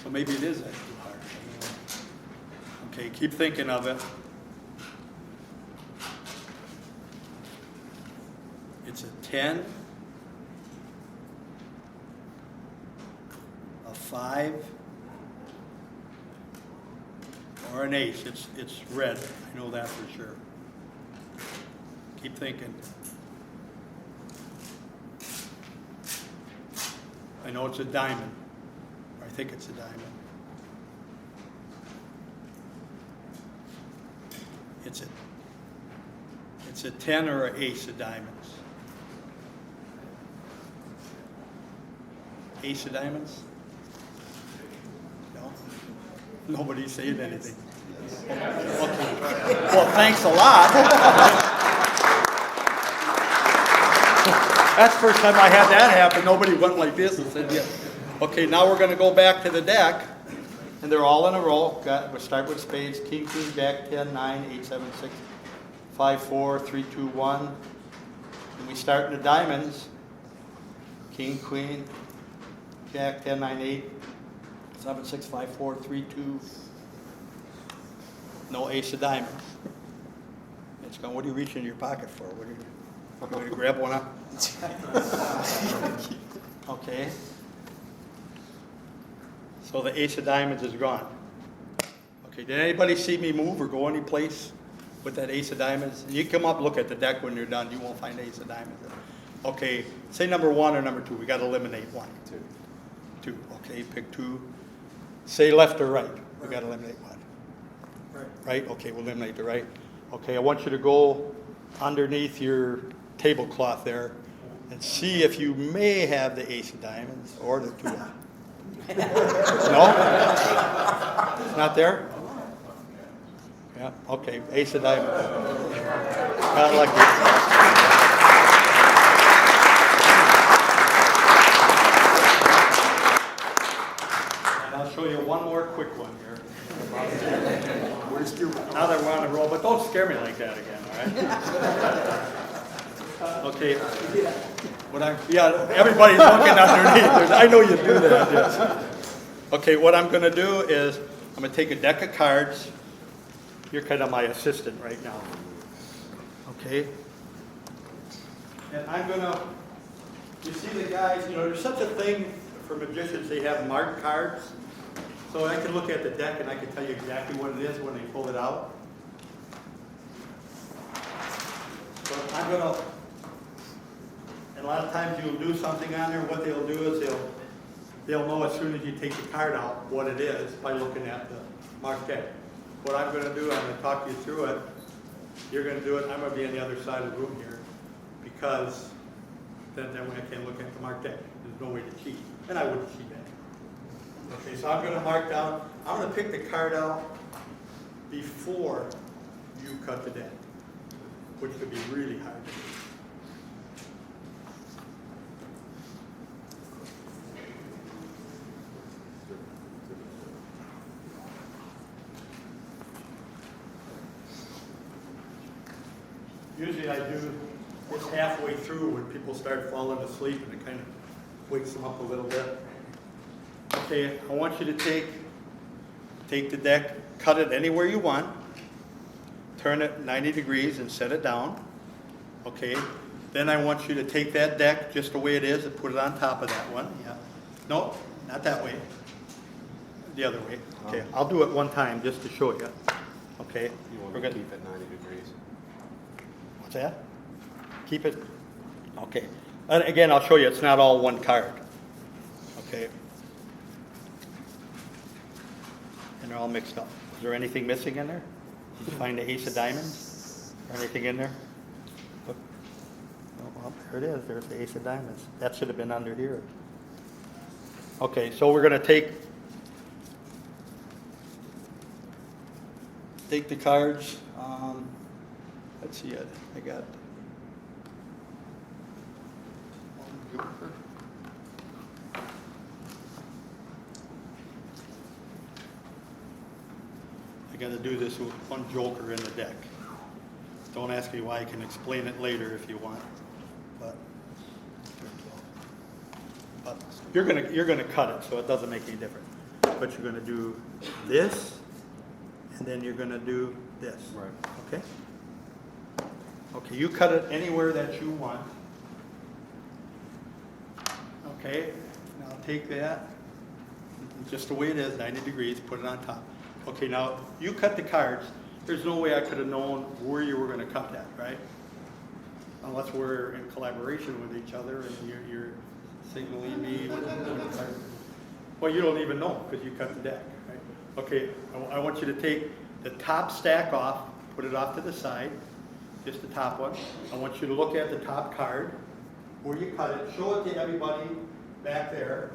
so maybe it is that two hearts. Okay, keep thinking of it. It's a 10, a 5, or an ace. It's red. I know that for sure. Keep thinking. I know it's a diamond. I think it's a diamond. It's a 10 or an ace of diamonds. Ace of diamonds? No? Nobody's saying anything. Okay. Well, thanks a lot. That's the first time I had that happen. Nobody went like this and said, yeah. Okay, now we're going to go back to the deck, and they're all in a row. We'll start with spades, king, queen, jack, 10, 9, 8, 7, 6, 5, 4, 3, 2, 1. And we start in the diamonds. King, queen, jack, 10, 9, 8, 7, 6, 5, 4, 3, 2. No ace of diamonds. It's going, what are you reaching in your pocket for? What are you going to grab one up? Okay. So the ace of diamonds is gone. Okay, did anybody see me move or go any place with that ace of diamonds? You come up, look at the deck when you're done. You won't find ace of diamonds. Okay, say number 1 or number 2. We got to eliminate 1. 2. Okay, pick 2. Say left or right. We got to eliminate 1. Right? Okay, we'll eliminate the right. Okay, I want you to go underneath your tablecloth there and see if you may have the ace of diamonds or the 2. No? It's not there? Yeah, okay, ace of diamonds. Not like this. Now that we're on the roll, but don't scare me like that again, all right? Okay. Yeah, everybody's looking underneath. I know you do that, yes. Okay, what I'm gonna do is, I'm gonna take a deck of cards. You're kind of my assistant right now. Okay? And I'm gonna, you see the guys, you know, there's such a thing for magicians, they have marked cards. So I can look at the deck and I can tell you exactly what it is when they pull it out. So I'm gonna, and a lot of times you'll do something on there, what they'll do is they'll know as soon as you take the card out what it is by looking at the marked deck. What I'm gonna do, I'm gonna talk you through it. You're gonna do it, I'm gonna be on the other side of the room here, because then way I can look at the marked deck. There's no way to cheat, and I wouldn't cheat that. Okay, so I'm gonna mark down, I'm gonna pick the card out before you cut the deck, which could be really hard to do. Usually I do this halfway through when people start falling asleep and it kind of wakes them up a little bit. Okay, I want you to take the deck, cut it anywhere you want, turn it 90 degrees and set it down. Okay, then I want you to take that deck just the way it is and put it on top of that one. Yeah. No, not that way. The other way. Okay, I'll do it one time just to show you. Okay. You want to keep it 90 degrees. What's that? Keep it, okay. And again, I'll show you, it's not all one card. Okay. And they're all mixed up. Is there anything missing in there? Did you find the ace of diamonds? Or anything in there? Look. Oh, well, there it is, there's the ace of diamonds. That should have been under here. Okay, so we're gonna take the cards. Let's see, I got one joker. I got to do this with one joker in the deck. Don't ask me why, I can explain it later if you want. But you're gonna cut it, so it doesn't make any difference. But you're gonna do this, and then you're gonna do this. Right. Okay? Okay, you cut it anywhere that you want. Okay, now take that, just the way it is, 90 degrees, put it on top. Okay, now you cut the cards. There's no way I could have known where you were going to cut that, right? Unless we're in collaboration with each other and you're signaling me. Well, you don't even know because you cut the deck, right? Okay, I want you to take the top stack off, put it off to the side. Just the top one. I want you to look at the top card where you cut it. Show it to everybody back there.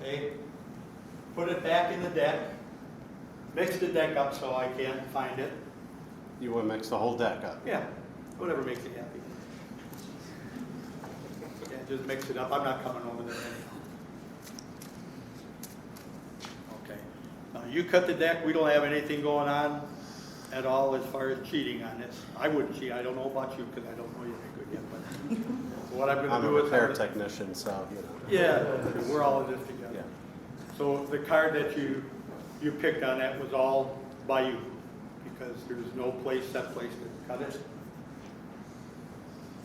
Okay. Put it back in the deck. Mix the deck up so I can't find it. You want to mix the whole deck up? Yeah. Whatever makes you happy. Yeah, just mix it up. I'm not coming over there anyhow. You cut the deck, we don't have anything going on at all as far as cheating on this. I wouldn't cheat, I don't know about you because I don't know you very good yet, but what I'm gonna do is... I'm a repair technician, so, you know. Yeah, we're all in this together. Yeah. So the card that you picked on that was all by you because there's no set place to cut it.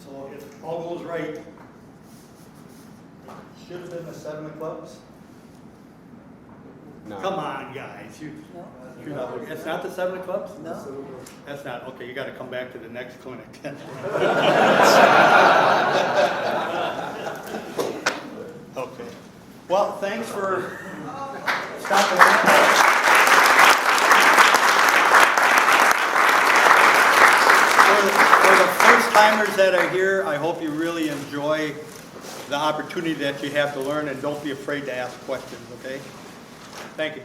So if all goes right, it should have been the 7 of clubs. No. Come on, guys. You're not looking. It's not the 7 of clubs? No. That's not, okay, you gotta come back to the next clinic then. Okay. Well, thanks for stopping by. For the first timers that are here, I hope you really enjoy the opportunity that you have to learn and don't be afraid to ask questions, okay? Thank you.